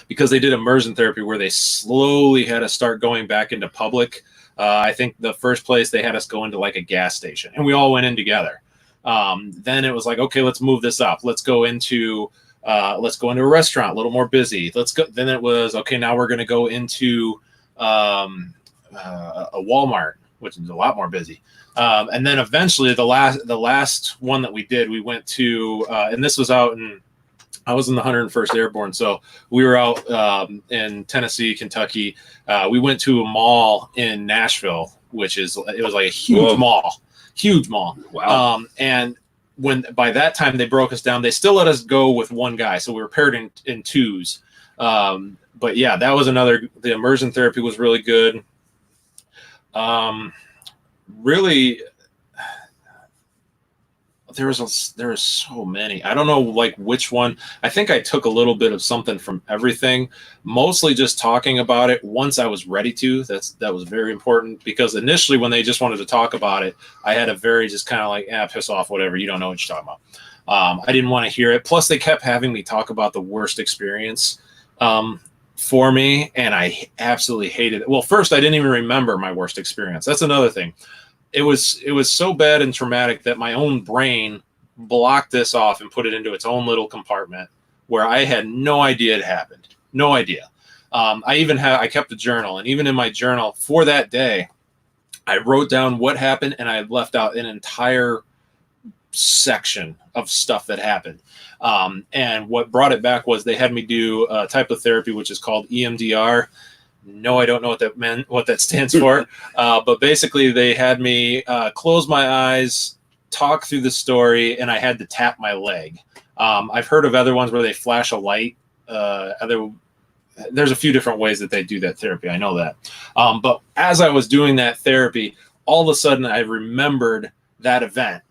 Because they did immersion therapy where they slowly had us start going back into public. I think the first place they had us go into like a gas station, and we all went in together. Then it was like, okay, let's move this up. Let's go into a restaurant, a little more busy. Let's go. Then it was, okay, now we're going to go into a Walmart, which is a lot more busy. And then eventually the last one that we did, we went to, and this was I was in the 101st Airborne, so we were out in Tennessee, Kentucky. We went to a mall in Nashville, it was like a huge mall. Wow. And by that time they broke us down, they still let us go with one guy, so we were paired in twos. But yeah, that was the immersion therapy was really good. Really. There was so many. I don't know which one. I think I took a little bit of something from everything, mostly just talking about it once I was ready to. That was very important, because initially when they just wanted to talk about it, I had a very just kind of like, piss off, whatever. You don't know what you're talking about. I didn't want to hear it. Plus they kept having me talk about the worst experience for me, and I absolutely hated it. Well, first I didn't even remember my worst experience. That's another thing. It was so bad and traumatic that my own brain blocked this off and put it into its own little compartment where I had no idea it happened. No idea. I kept a journal, and even in my journal for that day, I wrote down what happened, and I left out an entire section of stuff that happened. And what brought it back was they had me do a type of therapy, which is called EMDR. No, I don't know what that stands for. But basically they had me close my eyes, talk through the story, and I had to tap my leg. I've heard of other ones where they flash a light. There's a few different ways that they do that therapy. I know that. But as I was doing that therapy, all of a sudden I remembered that event,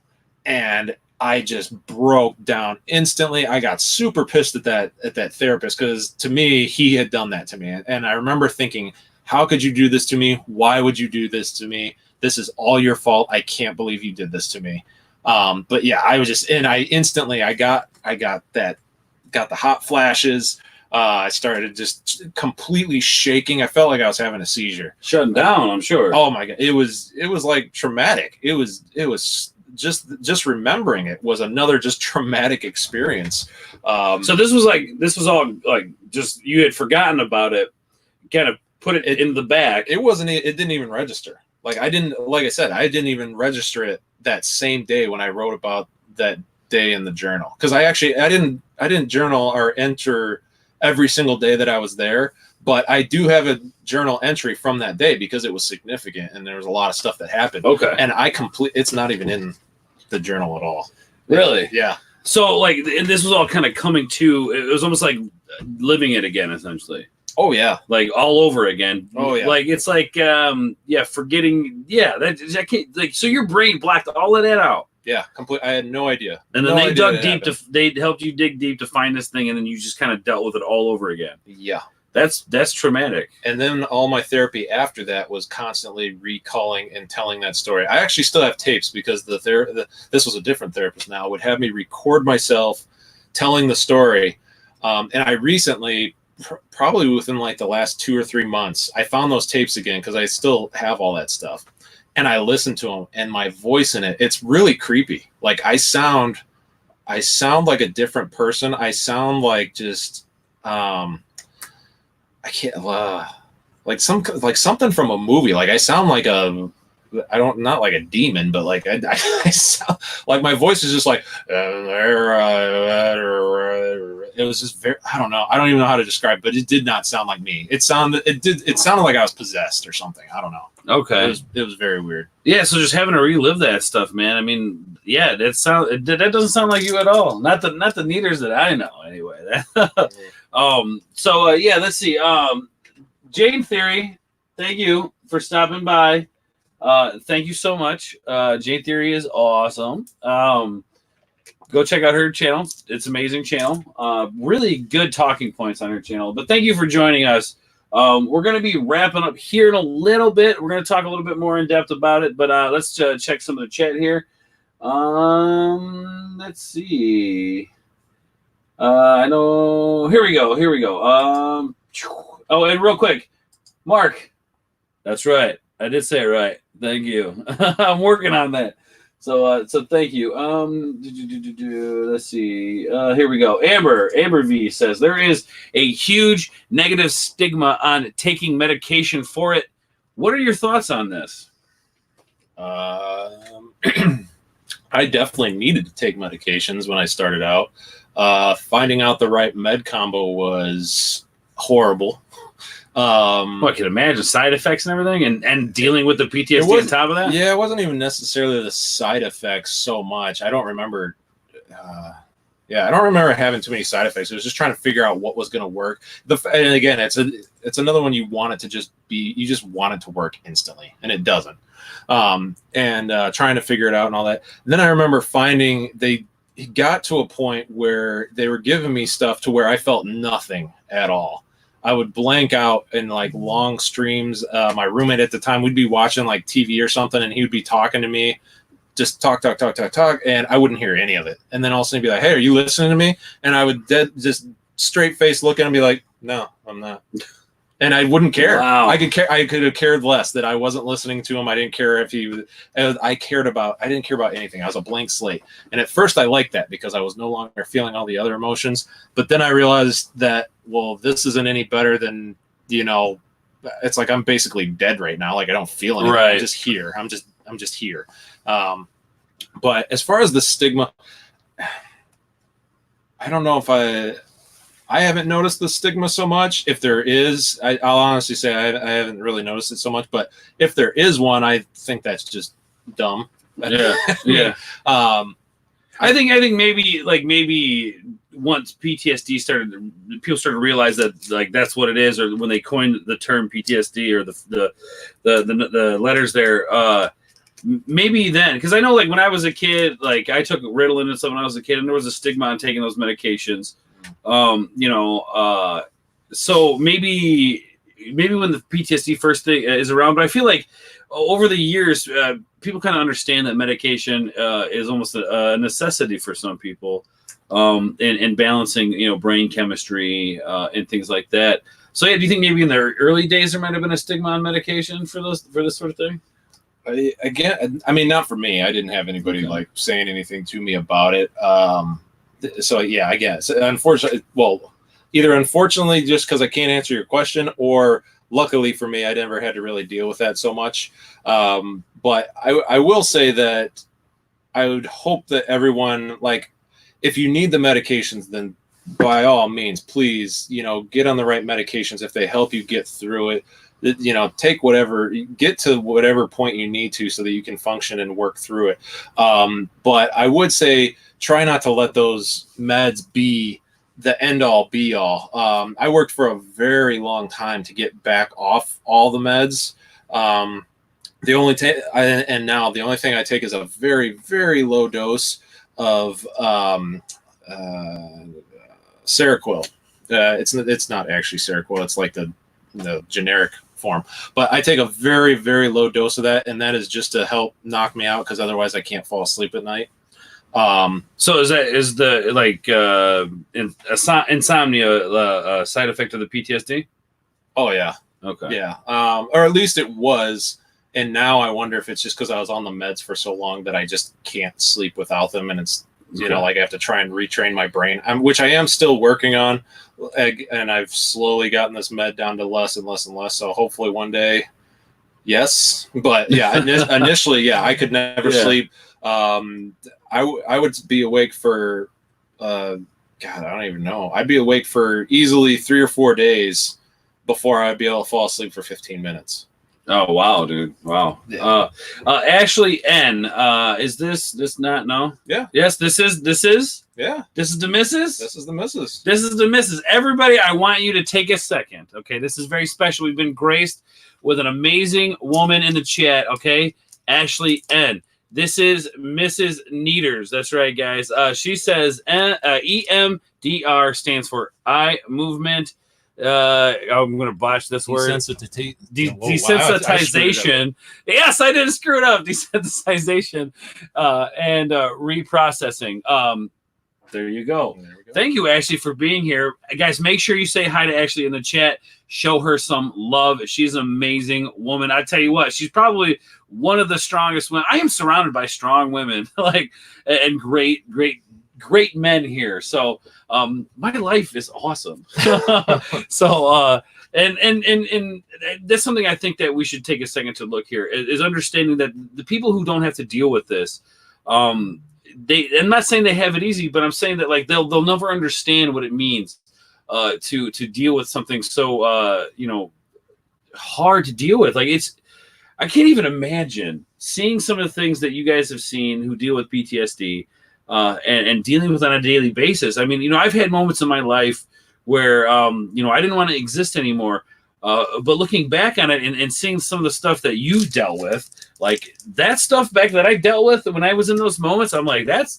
and I just broke down instantly. I got super pissed at that therapist, because to me, he had done that to me. And I remember thinking, how could you do this to me? Why would you do this to me? This is all your fault. I can't believe you did this to me. But yeah, I was just, and I instantly, I got the hot flashes. I started just completely shaking. I felt like I was having a seizure. Shutting down, I'm sure. Oh my God. It was like traumatic. It was just remembering it was another just traumatic experience. So this was all like just, you had forgotten about it, kind of put it in the back. It didn't even register. Like I said, I didn't even register it that same day when I wrote about that day in the journal. Cause I didn't journal or enter every single day that I was there, but I do have a journal entry from that day because it was significant and there was a lot of stuff that happened. Okay. And it's not even in the journal at all. Really? Yeah. So like, and this was all kind of coming to, it was almost like living it again, essentially. Oh yeah. Like all over again. Oh yeah. Like it's like forgetting. Yeah, that can't, like, so your brain blacked all of that out. Yeah, I had no idea. And then they dug deep they helped you dig deep to find this thing, and then you just kind of dealt with it all over again. Yeah. That's traumatic. And then all my therapy after that was constantly recalling and telling that story. I actually still have tapes because this was a different therapist now, would have me record myself telling the story. And I recently, probably within like the last 2 or 3 months, I found those tapes again because I still have all that stuff. And I listened to them, and my voice in it, it's really creepy. Like I sound like a different person. I sound like just, I can't, like something from a movie. Like I sound like not like a demon, but like I sound like my voice is just like, it was just very, I don't know. I don't even know how to describe it, but it did not sound like me. It sounded like I was possessed or something. I don't know. Okay. It was very weird. Yeah, so just having to relive that stuff, man. I mean, yeah, that doesn't sound like you at all. Not the Nieders that I know, anyway. Yeah, let's see. Jane Theory, thank you for stopping by. Thank you so much. Jane Theory is awesome. Go check out her channel. It's an amazing channel. Really good talking points on her channel. But thank you for joining us. We're going to be wrapping up here in a little bit. We're going to talk a little bit more in depth about it, but let's check some of the chat here. Let's see. I know. Here we go. Oh, and real quick, Mark. That's right. I did say it right. Thank you. I'm working on that. So thank you. Let's see. Here we go. Amber V says there is a huge negative stigma on taking medication for it. What are your thoughts on this? I definitely needed to take medications when I started out. Finding out the right med combo was horrible. I can imagine side effects and everything, and dealing with the PTSD on top of that. Yeah, it wasn't even necessarily the side effects so much. I don't remember. I don't remember having too many side effects. It was just trying to figure out what was going to work. And again, it's another one you want it to just be. You just want it to work instantly, and it doesn't. Trying to figure it out and all that. And then I remember finding they got to a point where they were giving me stuff to where I felt nothing at all. I would blank out in like long streams. My roommate at the time, we'd be watching like TV or something, and he would be talking to me, just talk, and I wouldn't hear any of it. And then all of a sudden he'd be like, "Hey, are you listening to me?" And I would just straight face look at him and be like, "No, I'm not." And I wouldn't care. Wow. I could have cared less that I wasn't listening to him. I didn't care if he. I didn't care about anything. I was a blank slate. And at first, I liked that because I was no longer feeling all the other emotions. But then I realized that, well, this isn't any better than, it's like I'm basically dead right now. Like I don't feel anything. Right. I'm just here. I'm just here. But as far as the stigma, I don't know if I haven't noticed the stigma so much. If there is, I'll honestly say I haven't really noticed it so much. But if there is one, I think that's just dumb. Yeah, yeah. I think maybe once PTSD people started to realize that like that's what it is, or when they coined the term PTSD or the letters there. Maybe then, because I know like when I was a kid, like I took Ritalin and stuff when I was a kid, and there was a stigma on taking those medications. So maybe when the PTSD first thing is around, but I feel like over the years, people kind of understand that medication is almost a necessity for some people, and balancing, brain chemistry and things like that. So yeah, do you think maybe in the early days there might have been a stigma on medication for this sort of thing? Again, I mean, not for me. I didn't have anybody like saying anything to me about it. So yeah, I guess unfortunately, unfortunately, just because I can't answer your question, or luckily for me, I never had to really deal with that so much. But I will say that I would hope that everyone, like, if you need the medications, then by all means, please, get on the right medications if they help you get through it. Take whatever, get to whatever point you need to so that you can function and work through it. But I would say try not to let those meds be the end all be all. I worked for a very long time to get back off all the meds. Now the only thing I take is a very, very low dose of Seroquel. It's not actually Seroquel. It's like the generic form, but I take a very, very low dose of that, and that is just to help knock me out because otherwise I can't fall asleep at night. So is the insomnia a side effect of the PTSD? Oh yeah. Okay. Yeah. Or at least it was, and now I wonder if it's just because I was on the meds for so long that I just can't sleep without them, and it's like I have to try and retrain my brain, which I am still working on, and I've slowly gotten this med down to less and less and less. So hopefully one day, yes. But yeah, initially, yeah, I could never sleep. I would be awake for, God, I don't even know. I'd be awake for easily 3 or 4 days before I'd be able to fall asleep for 15 minutes. Oh wow, dude! Wow. Yeah. Ashley N. Is this not no? Yeah. Yes, this is. Yeah. This is the missus. This is the missus. This is the missus. Everybody, I want you to take a second. Okay, this is very special. We've been graced with an amazing woman in the chat. Okay, Ashley N. This is Mrs. Nieders. That's right, guys. She says EMDR stands for eye movement. I'm going to botch this word. Desensitization. Yes, I didn't screw it up. Desensitization and reprocessing. There you go. Thank you, Ashley, for being here. Guys, make sure you say hi to Ashley in the chat. Show her some love. She's an amazing woman. I tell you what, she's probably one of the strongest women. I am surrounded by strong women, and great men here. So my life is awesome. So and that's something I think that we should take a second to look here is understanding that the people who don't have to deal with this, I'm not saying they have it easy, but I'm saying that like they'll never understand what it means to deal with something so hard to deal with. Like I can't even imagine seeing some of the things that you guys have seen who deal with PTSD and dealing with it on a daily basis. I mean, I've had moments in my life where I didn't want to exist anymore. But looking back on it and seeing some of the stuff that you dealt with, like that stuff back that I dealt with when I was in those moments, I'm like, that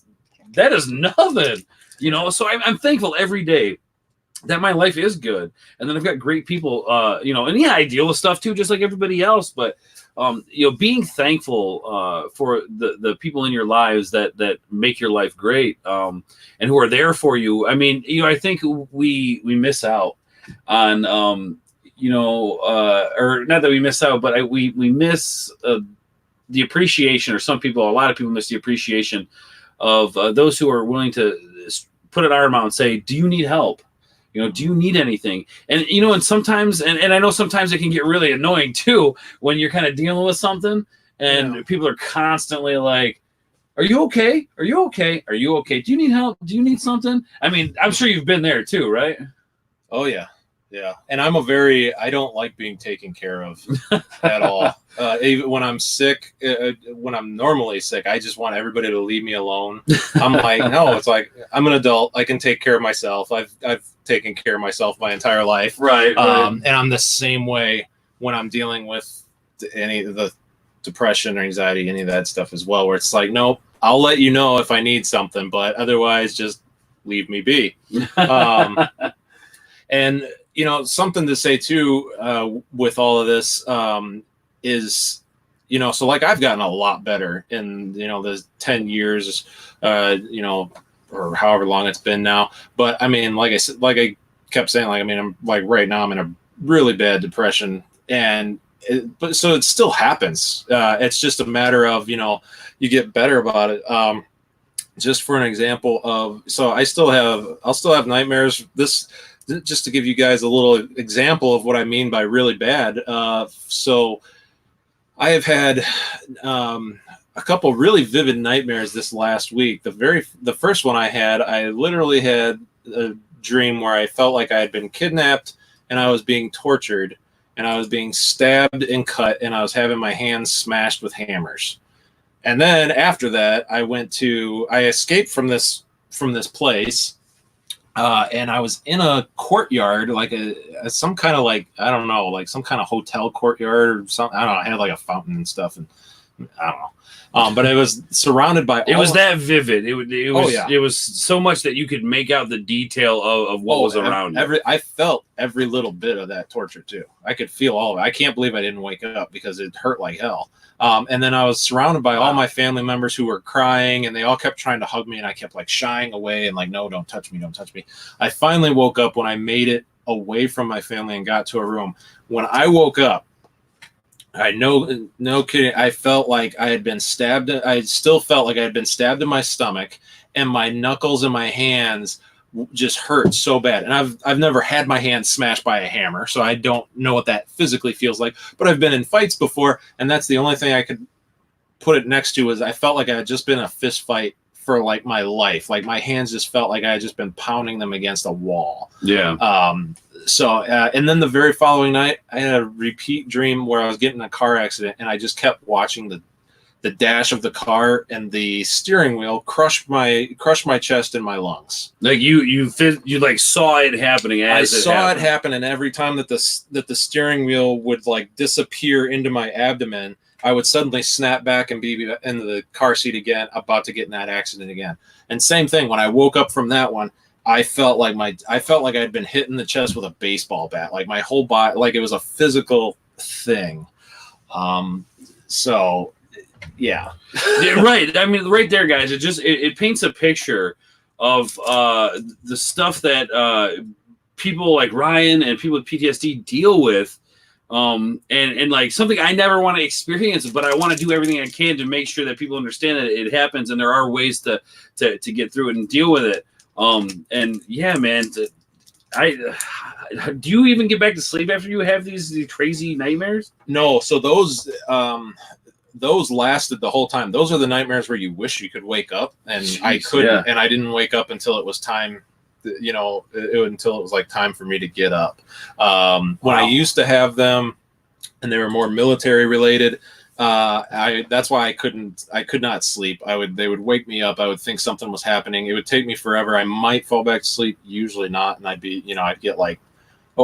is nothing, So I'm thankful every day that my life is good. And then I've got great people, and yeah, I deal with stuff too, just like everybody else. But, being thankful for the people in your lives that make your life great and who are there for you. I mean, I think we miss out on, or not that we miss out, but we miss the appreciation, or a lot of people miss the appreciation of those who are willing to put an arm out and say, do you need help? Do you need anything? And, and sometimes, and I know sometimes it can get really annoying too, when you're kind of dealing with something and people are constantly like, are you okay? Are you okay? Are you okay? Do you need help? Do you need something? I mean, I'm sure you've been there too, right? Oh yeah. Yeah. And I don't like being taken care of at all. Even when I'm sick, when I'm normally sick, I just want everybody to leave me alone. I'm like, no, it's like, I'm an adult. I can take care of myself. I've taken care of myself my entire life. Right. And I'm the same way when I'm dealing with any of the depression or anxiety, any of that stuff as well, where it's like, nope, I'll let you know if I need something, but otherwise just leave me be. And, something to say too, with all of this, is, so like I've gotten a lot better in, the 10 years, or however long it's been now. But I mean, like I said, like I kept saying, like, I mean, I'm like right now I'm in a really bad depression, but so it still happens. It's just a matter of, you get better about it. Just for an example of, so I'll still have nightmares. Just to give you guys a little example of what I mean by really bad. So I have had a couple really vivid nightmares this last week. The first one I literally had dream where I felt like I had been kidnapped and I was being tortured and I was being stabbed and cut and I was having my hands smashed with hammers. And then after that, I escaped from this place, and I was in a courtyard, like some kind of like, I don't know, like some kind of hotel courtyard or something. I don't know. I had like a fountain and stuff, and I don't know. But it was surrounded by. It was that vivid. It was. Yeah. It was so much that you could make out the detail of what was around you. I felt every little bit of that torture too. I could feel all of it. I can't believe I didn't wake up because it hurt like hell. And then I was surrounded by all my family members who were crying, and they all kept trying to hug me, and I kept like shying away and like, no, don't touch me, don't touch me. I finally woke up when I made it away from my family and got to a room. When I woke up, no kidding, I felt like I had been stabbed. I still felt like I had been stabbed in my stomach, and my knuckles and my hands just hurt so bad. And I've never had my hand smashed by a hammer, so I don't know what that physically feels like. But I've been in fights before, and that's the only thing I could put it next to. Is I felt like I had just been in a fist fight for like my life. Like my hands just felt like I had just been pounding them against a wall. Yeah. And then the very following night, I had a repeat dream where I was getting in a car accident, and I just kept watching the dash of the car, and the steering wheel crushed my chest and my lungs. Like you like saw it happening. I saw it happen, and every time that the steering wheel would like disappear into my abdomen, I would suddenly snap back and be in the car seat again, about to get in that accident again. And same thing, when I woke up from that one, I felt like I had been hit in the chest with a baseball bat. Like my whole body, like it was a physical thing. So yeah. Yeah, right. I mean, right there, guys, it paints a picture of the stuff that people like Ryan and people with PTSD deal with. And like something I never want to experience, but I want to do everything I can to make sure that people understand that it happens and there are ways to get through it and deal with it. And yeah, man, do you even get back to sleep after you have these crazy nightmares? No. So those lasted the whole time. Those are the nightmares where you wish you could wake up, and jeez, I couldn't. Yeah. And I didn't wake up until it was time, until it was like time for me to get up. When I used to have them and they were more military related, that's why I could not sleep. They would wake me up. I would think something was happening. It would take me forever. I might fall back to sleep, usually not. And I'd get like,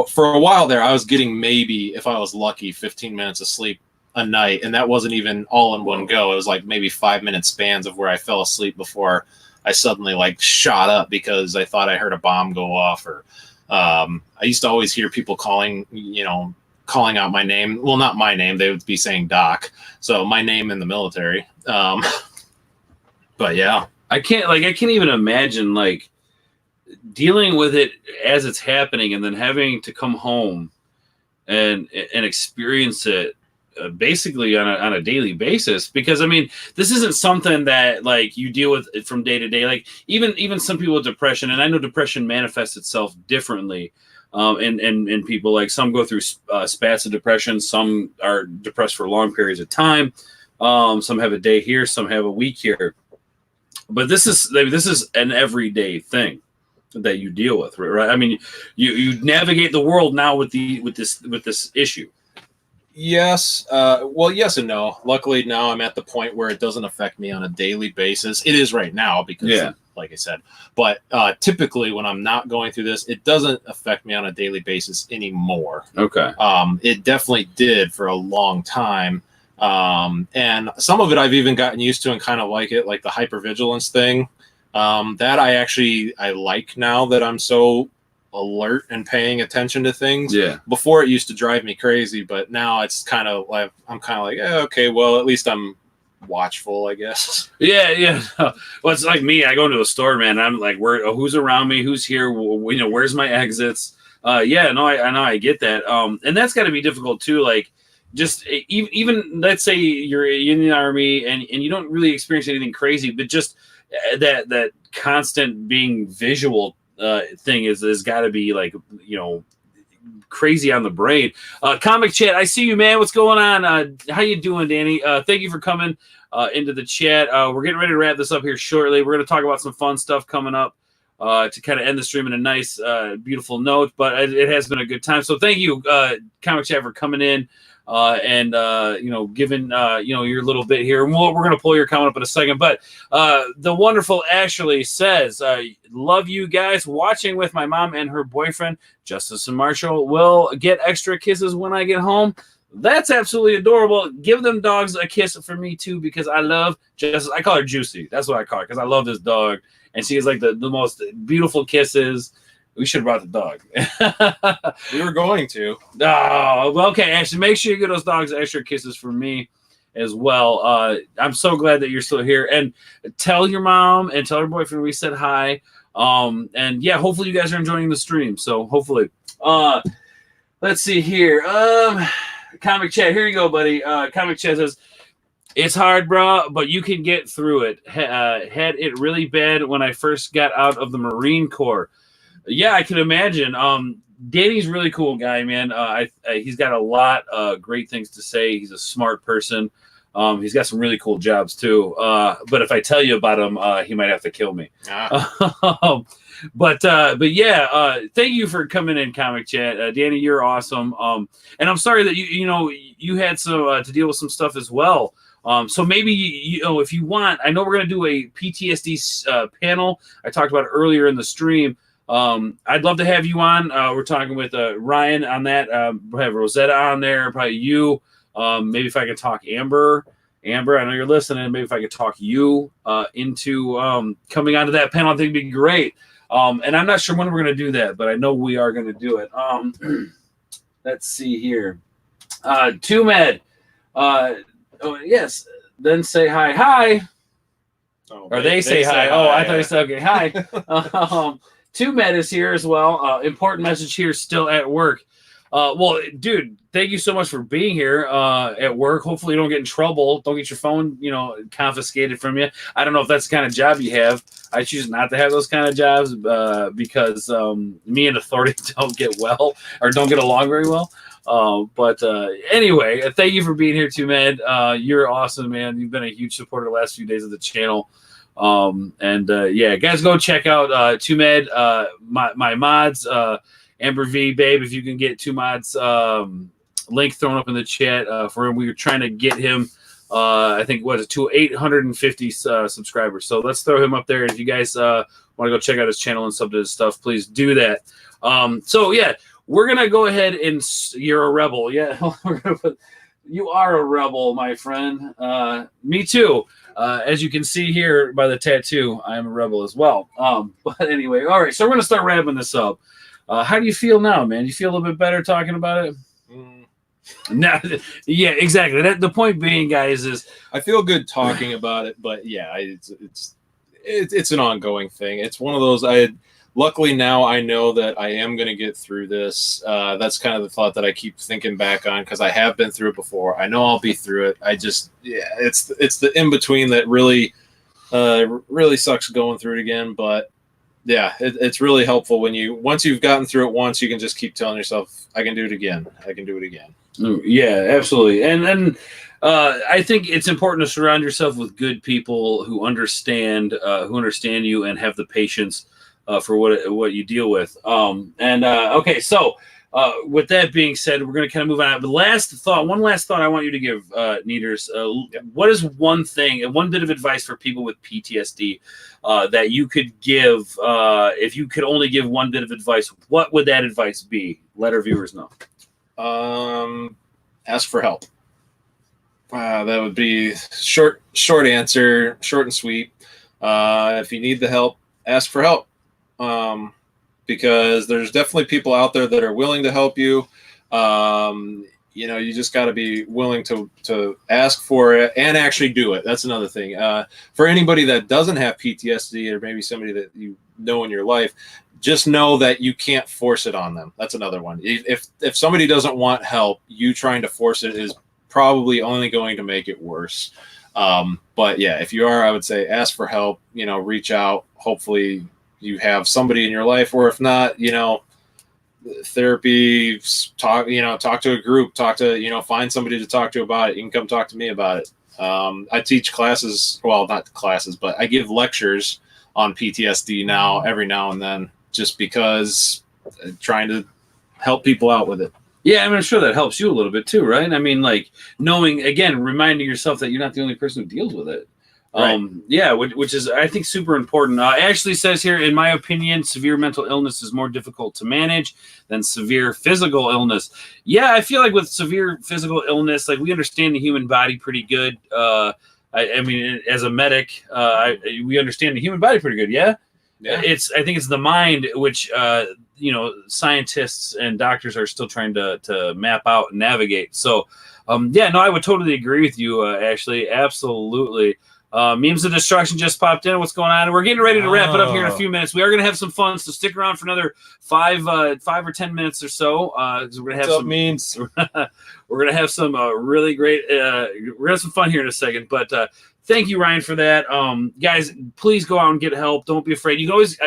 for a while there, I was getting maybe, if I was lucky, 15 minutes of sleep a night. And that wasn't even all in one go. It was like maybe 5-minute spans of where I fell asleep before I suddenly like shot up because I thought I heard a bomb go off. Or I used to always hear people calling out my name. Well, not my name. They would be saying Doc. So my name in the military. But yeah, I can't even imagine like dealing with it as it's happening and then having to come home and experience it basically on a daily basis. Because I mean, this isn't something that like you deal with from day to day. Like even some people with depression, and I know depression manifests itself differently. And people, like some go through spats of depression. Some are depressed for long periods of time. Some have a day here, some have a week here. But this is an everyday thing that you deal with, right? I mean, you navigate the world now with this issue. Yes. Well, yes and no. Luckily now I'm at the point where it doesn't affect me on a daily basis. It is right now because, like I said, but typically when I'm not going through this, it doesn't affect me on a daily basis anymore. Okay. It definitely did for a long time. And some of it I've even gotten used to and kind of like it, like the hypervigilance thing. That I like now that I'm so alert and paying attention to things. Yeah. Before it used to drive me crazy, but now it's kind of like I'm kind of like, okay, well at least I'm watchful, I guess. Yeah. Well, it's like me. I go into a store, man. I'm like, who's around me? Who's here? Where's my exits? I know I get that. And that's got to be difficult too. Like, just even let's say you're in the Army and you don't really experience anything crazy, but just that constant being visual thing is got to be like, crazy on the brain. Comic Chat, I see you, man. What's going on? How you doing, Danny? Thank you for coming into the chat. We're getting ready to wrap this up here shortly. We're going to talk about some fun stuff coming up to kind of end the stream in a nice, beautiful note. But it has been a good time. So thank you, Comic Chat, for coming in and giving your little bit here. And we're going to pull your comment up in a second. But the wonderful Ashley says, "Love you guys. Watching with my mom and her boyfriend, Justice and Marshall. Will get extra kisses when I get home." That's absolutely adorable. Give them dogs a kiss for me too, because I love Justice. I call her Juicy. That's what I call her, because I love this dog, and she is like the most beautiful kisses. We should have brought the dog. We were going to. Oh, well, okay. Actually, make sure you get those dogs extra kisses for me as well. I'm so glad that you're still here, and tell your mom and tell her boyfriend we said hi. And yeah, hopefully you guys are enjoying the stream. So hopefully, let's see here. Comic Chat, here you go, buddy. Comic Chat says, "It's hard, bro, but you can get through it. Had it really bad when I first got out of the Marine Corps." Yeah, I can imagine. Danny's a really cool guy, man. He's got a lot of great things to say. He's a smart person. He's got some really cool jobs too. But if I tell you about him, he might have to kill me. But yeah, thank you for coming in, Comic Chat. Danny, you're awesome. And I'm sorry that you had some to deal with some stuff as well. So maybe if you want, I know we're gonna do a PTSD panel. I talked about it earlier in the stream. I'd love to have you on. We're talking with Ryan on that. We'll have Rosetta on there, probably you. Maybe if I could talk Amber, I know you're listening. Maybe if I could talk you into coming onto that panel, I think it'd be great. And I'm not sure when we're going to do that, but I know we are going to do it. Let's see here. Tumed. Yes. Then say hi. Hi. Oh, or they say hi. Oh, I thought you said, okay, hi. Tumed is here as well. Important message here, still at work. Well, dude, thank you so much for being here at work. Hopefully you don't get in trouble. Don't get your phone, confiscated from you. I don't know if that's the kind of job you have. I choose not to have those kind of jobs because me and authority don't get along very well. But anyway, thank you for being here too, man. You're awesome, man. You've been a huge supporter the last few days of the channel. Yeah, guys, go check out Tumed, my mods, Amber V, babe, if you can get Two Mods link thrown up in the chat for him. We were trying to get him, I think, to 850 subscribers. So let's throw him up there. And if you guys want to go check out his channel and sub to his stuff, please do that. So, yeah, we're going to go ahead and you're a rebel. Yeah, you are a rebel, my friend. Me too. As you can see here by the tattoo, I am a rebel as well. But anyway, all right, so we're going to start wrapping this up. How do you feel now, man? You feel a little bit better talking about it? No, yeah, exactly. The point being, guys, is I feel good talking about it, but yeah, it's an ongoing thing. It's one of those. Luckily now I know that I am going to get through this. That's kind of the thought that I keep thinking back on, because I have been through it before. I know I'll be through it. It's the in between that really sucks going through it again, but. Yeah, it's really helpful once you've gotten through it once, you can just keep telling yourself, I can do it again. I can do it again. Yeah, absolutely. And I think it's important to surround yourself with good people who understand you and have the patience for what you deal with. Okay, so with that being said, we're going to kind of move on. But one last thought I want you to give, Nieders. What is one bit of advice for people with PTSD that you could give? If you could only give one bit of advice, what would that advice be? Let our viewers know. Ask for help. That would be short answer, short and sweet. If you need the help, ask for help. Because there's definitely people out there that are willing to help you. You just got to be willing to ask for it and actually do it. That's another thing. For anybody that doesn't have PTSD, or maybe somebody that you know in your life, just know that you can't force it on them. That's another one. If somebody doesn't want help, you trying to force it is probably only going to make it worse. But yeah, if you are, I would say ask for help, reach out. Hopefully you have somebody in your life, or if not, therapy, talk to a group, find somebody to talk to about it. You can come talk to me about it. I teach classes, well, not classes, but I give lectures on PTSD now, every now and then, just because trying to help people out with it. Yeah, I mean, I'm sure that helps you a little bit too, right? I mean, like knowing, again, reminding yourself that you're not the only person who deals with it. Right. Yeah, which is, I think, super important. It actually says here, in my opinion, severe mental illness is more difficult to manage than severe physical illness. Yeah, I feel like with severe physical illness, like we understand the human body pretty good. I mean, as a medic, we understand the human body pretty good. Yeah. Yeah. I think it's the mind, which scientists and doctors are still trying to map out and navigate. So, yeah, no, I would totally agree with you, Ashley. Absolutely. Memes of Destruction just popped in. What's going on? We're getting ready to wrap it up here in a few minutes. We are going to have some fun, so stick around for another 5 or 10 minutes or so. Because we're going to have some memes. We're going to have some really great. We're going to have some fun here in a second. But thank you, Ryan, for that. Guys, please go out and get help. Don't be afraid. You can always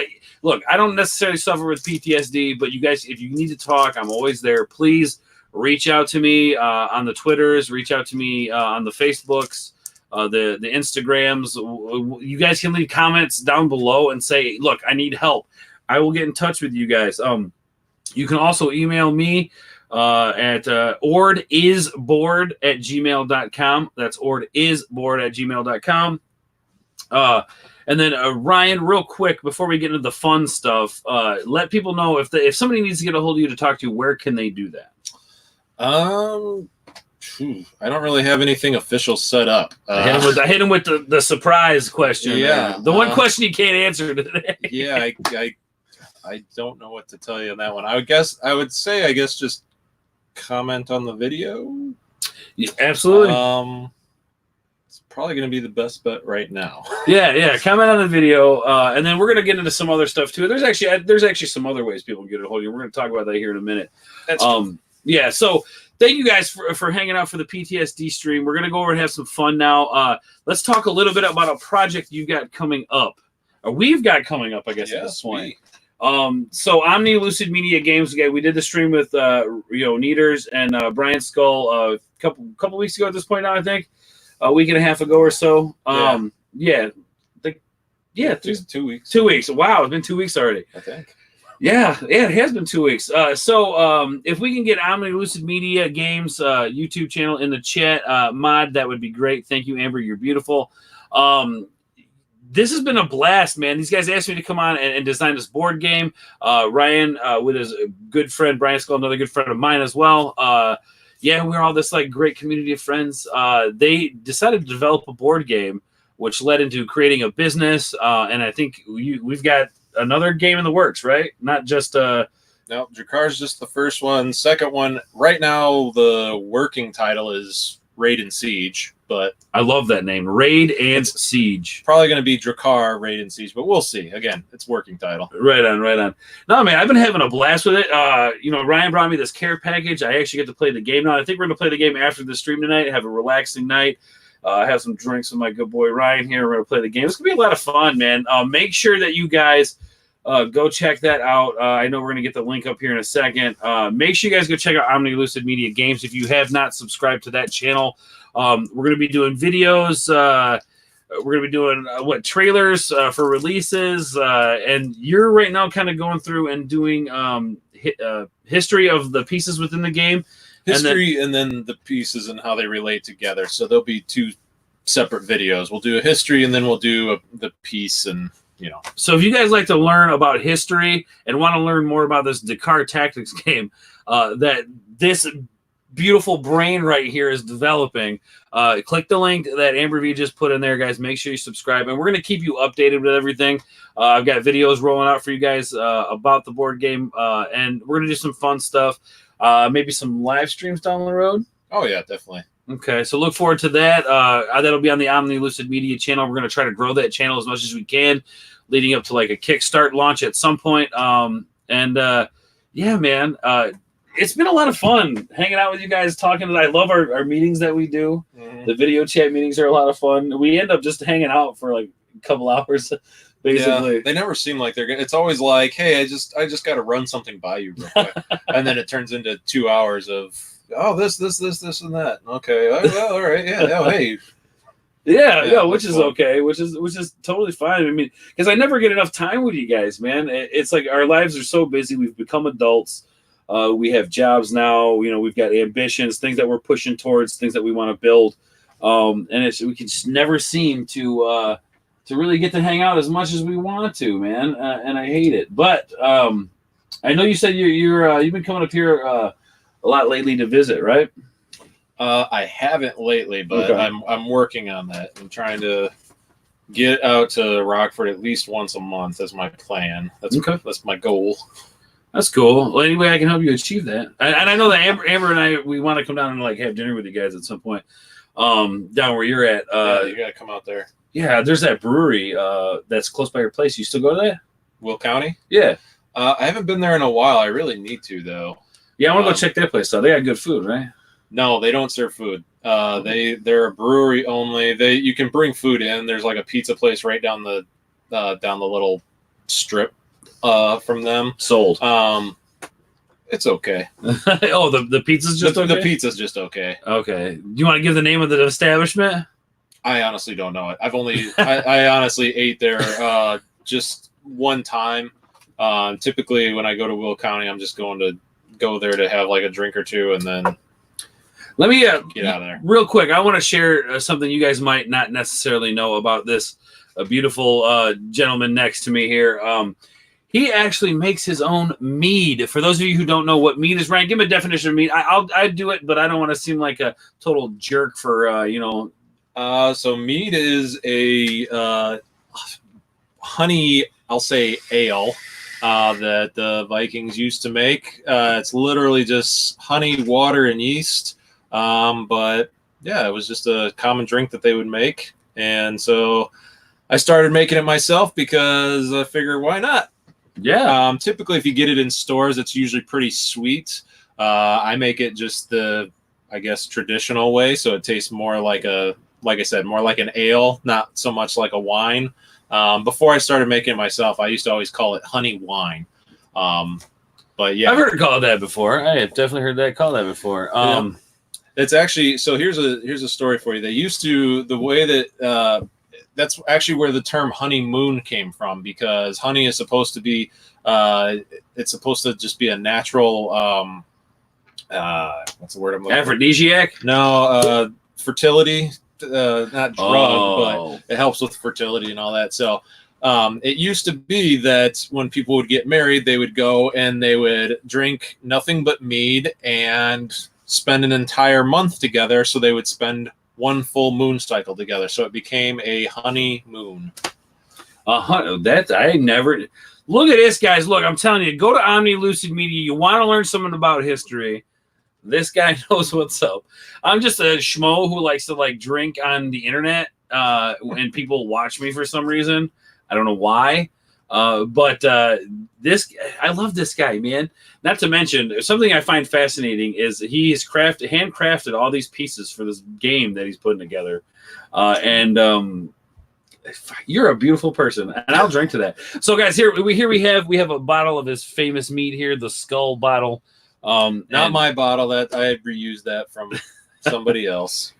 look. I don't necessarily suffer with PTSD, but you guys, if you need to talk, I'm always there. Please reach out to me on the Twitters. Reach out to me on the Facebooks. The Instagrams. You guys can leave comments down below and say, look, I need help. I will get in touch with you guys. You can also email me at ordisbored@gmail.com. That's ordisbored@gmail.com. And then Ryan, real quick, before we get into the fun stuff, let people know if somebody needs to get a hold of you to talk to you, where can they do that? I don't really have anything official set up. I hit him with the surprise question. Yeah, the one question you can't answer today. Yeah, I don't know what to tell you on that one. I guess just comment on the video. Yeah, absolutely. It's probably going to be the best bet right now. Yeah. Comment on the video, and then we're going to get into some other stuff too. There's actually some other ways people can get a hold of you. We're going to talk about that here in a minute. That's true. Yeah. So thank you guys for hanging out for the PTSD stream. We're going to go over and have some fun now. Let's talk a little bit about a project you got coming up, or we've got coming up, I guess, at this point. So Omni Lucid Media Games, we did the stream with Nieders and Brian Skull a couple weeks ago at this point now, I think. A week and a half ago or so. 2 weeks. 2 weeks. Wow, it's been 2 weeks already. I think. Yeah, it has been 2 weeks. So if we can get Omni Lucid Media Games YouTube channel in the chat mod, that would be great. Thank you, Amber. You're beautiful. This has been a blast, man. These guys asked me to come on and design this board game. Ryan, with his good friend Brian Skull, another good friend of mine as well. We're all this great community of friends. They decided to develop a board game, which led into creating a business. And I think we've got another game in the works, right? Not just no, Drakar's just the first one. Second one, right now, the working title is Raid and Siege, but I love that name, Raid and Siege. Probably going to be Drakar, Raid and Siege, but we'll see. Again, it's working title. Right on. No, man, I've been having a blast with it. Ryan brought me this care package. I actually get to play the game now. I think we're going to play the game after the stream tonight, have a relaxing night. Have some drinks with my good boy Ryan here. We're going to play the game. It's going to be a lot of fun, man. Make sure that you guys go check that out. I know we're going to get the link up here in a second. Make sure you guys go check out Omni Lucid Media Games if you have not subscribed to that channel. We're going to be doing videos. We're going to be doing trailers for releases. And you're right now kind of going through and doing history of the pieces within the game. History and then the pieces and how they relate together. So there'll be 2 separate videos. We'll do a history and then we'll do the piece and, So if you guys like to learn about history and want to learn more about this Dakar Tactics game that this beautiful brain right here is developing, click the link that Amber V just put in there, guys. Make sure you subscribe. And we're going to keep you updated with everything. I've got videos rolling out for you guys about the board game. And we're going to do some fun stuff. Maybe some live streams down the road. Oh, yeah, definitely. Okay, so look forward to that. That'll be on the Omni Lucid Media channel. We're going to try to grow that channel as much as we can, leading up to a Kickstart launch at some point. Yeah, man, it's been a lot of fun hanging out with you guys, talking. I love our meetings that we do. Mm-hmm. The video chat meetings are a lot of fun. We end up just hanging out for a couple hours. Basically. Yeah, they never seem like they're good. It's always like, hey, I just got to run something by you real quick. And then it turns into 2 hours of, this, and that. Okay. Well, all right. Yeah. Oh, hey. Yeah, which is okay, which is totally fine. I mean, because I never get enough time with you guys, man. It's like our lives are so busy. We've become adults. We have jobs now. You know, we've got ambitions, things that we're pushing towards, things that we want to build, and we can just never seem to really get to hang out as much as we want to, man. And I hate it. But I know you said you've been coming up here a lot lately to visit, right? I haven't lately, but okay. I'm working on that. I'm trying to get out to Rockford at least once a month. That's my plan. That's my goal. That's cool. Well, anyway, I can help you achieve that. And I know that Amber and I, we want to come down and like have dinner with you guys at some point. Down where you're at. You gotta come out there. Yeah, there's that brewery that's close by your place. You still go to that? Will County? Yeah. I haven't been there in a while. I really need to though. Yeah, I want to go check that place out. They got good food, right? No, they don't serve food. They're a brewery only. You can bring food in. There's like a pizza place right down the little strip from them. Sold. It's okay. Oh, the pizza's just okay? The pizza's just okay. Okay. Do you want to give the name of the establishment? I honestly don't know it. I honestly ate there just one time. Typically when I go to Will County, I'm just going to go there to have like a drink or two and then let me get out of there. Real quick. I want to share something you guys might not necessarily know about this beautiful gentleman next to me here. He actually makes his own mead. For those of you who don't know what mead is, Ryan, give him a definition of mead. I'd do it, but I don't want to seem like a total jerk for So mead is a honey, I'll say ale, that the Vikings used to make. It's literally just honey, water, and yeast. But yeah, it was just a common drink that they would make. And so I started making it myself because I figured, why not? Yeah. Typically, if you get it in stores, it's usually pretty sweet. I make it just the, I guess, traditional way. So it tastes more like like I said, more like an ale, not so much like a wine. Before I started making it myself, I used to always call it honey wine. But yeah, I've heard it called that before. I have definitely heard that called that before. It's actually, so here's a story for you. They used to, the way that, that's actually where the term honeymoon came from, because honey is supposed to be, it's supposed to just be a natural, what's the word I'm looking for? Aphrodisiac? No, fertility, not drug, but it helps with fertility and all that. So it used to be that when people would get married, they would go and they would drink nothing but mead and spend an entire month together. So they would spend one full moon cycle together. So it became a honeymoon. That I never look at this, guys. Look, I'm telling you, go to Omni Lucid Media. You want to learn something about history. This guy knows what's up. I'm just a schmo who likes to like drink on the internet, and people watch me for some reason. I don't know why. But this, I love this guy, man. Not to mention, something I find fascinating is he's handcrafted all these pieces for this game that he's putting together. You're a beautiful person, and I'll drink to that. So, guys, here we have a bottle of his famous mead here, the Skull bottle. Not my bottle. That I reused that from somebody else.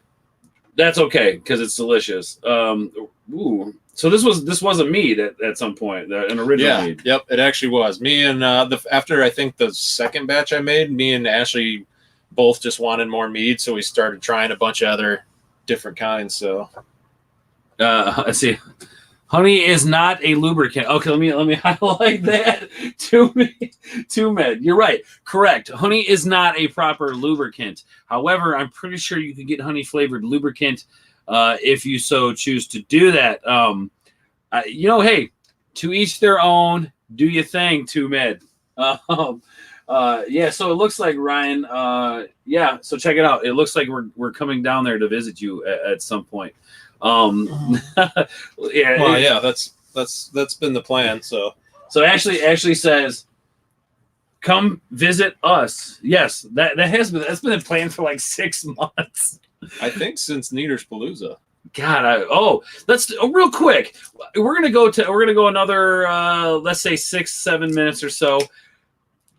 That's okay because it's delicious. Ooh. So this was a mead at some point, an original mead. Yep, it actually was. Me and after I think the second batch I made, me and Ashley both just wanted more mead, so we started trying a bunch of other different kinds. So, let's see. Honey is not a lubricant. Okay, let me highlight that. To Med. You're right. Correct. Honey is not a proper lubricant. However, I'm pretty sure you can get honey flavored lubricant if you so choose to do that. Hey, to each their own. Do your thing, to Med. So it looks like Ryan. So check it out. It looks like we're coming down there to visit you at some point. That's been the plan. So Ashley says, come visit us. Yes, that's been a plan for like 6 months. I think since Nieders Palooza. God, let's real quick. We're gonna go another let's say 6-7 minutes or so.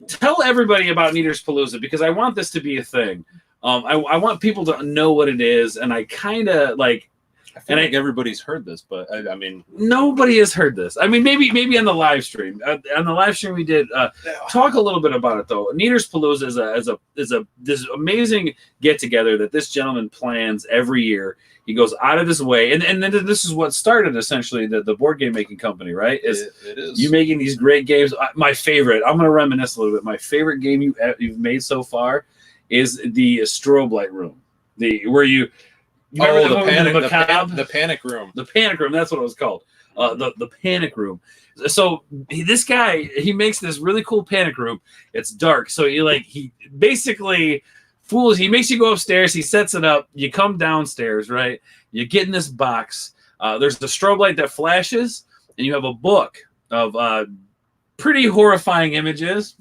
Tell everybody about Nieders Palooza because I want this to be a thing. I want people to know what it is, and I kind of like. I feel like everybody's heard this, but I mean, nobody has heard this. I mean, maybe on the live stream. On the live stream we did talk a little bit about it though. Nieders Palooza is this amazing get together that this gentleman plans every year. He goes out of his way, and then this is what started essentially the board game making company, right? It is you making these great games. My favorite. I'm going to reminisce a little bit. My favorite game you've made so far is the strobe light room. Where you remember the panic room. The panic room. That's what it was called. The panic room. So this guy, he makes this really cool panic room. It's dark, so he basically fools. He makes you go upstairs. He sets it up. You come downstairs, right? You get in this box. There's the strobe light that flashes, and you have a book of pretty horrifying images.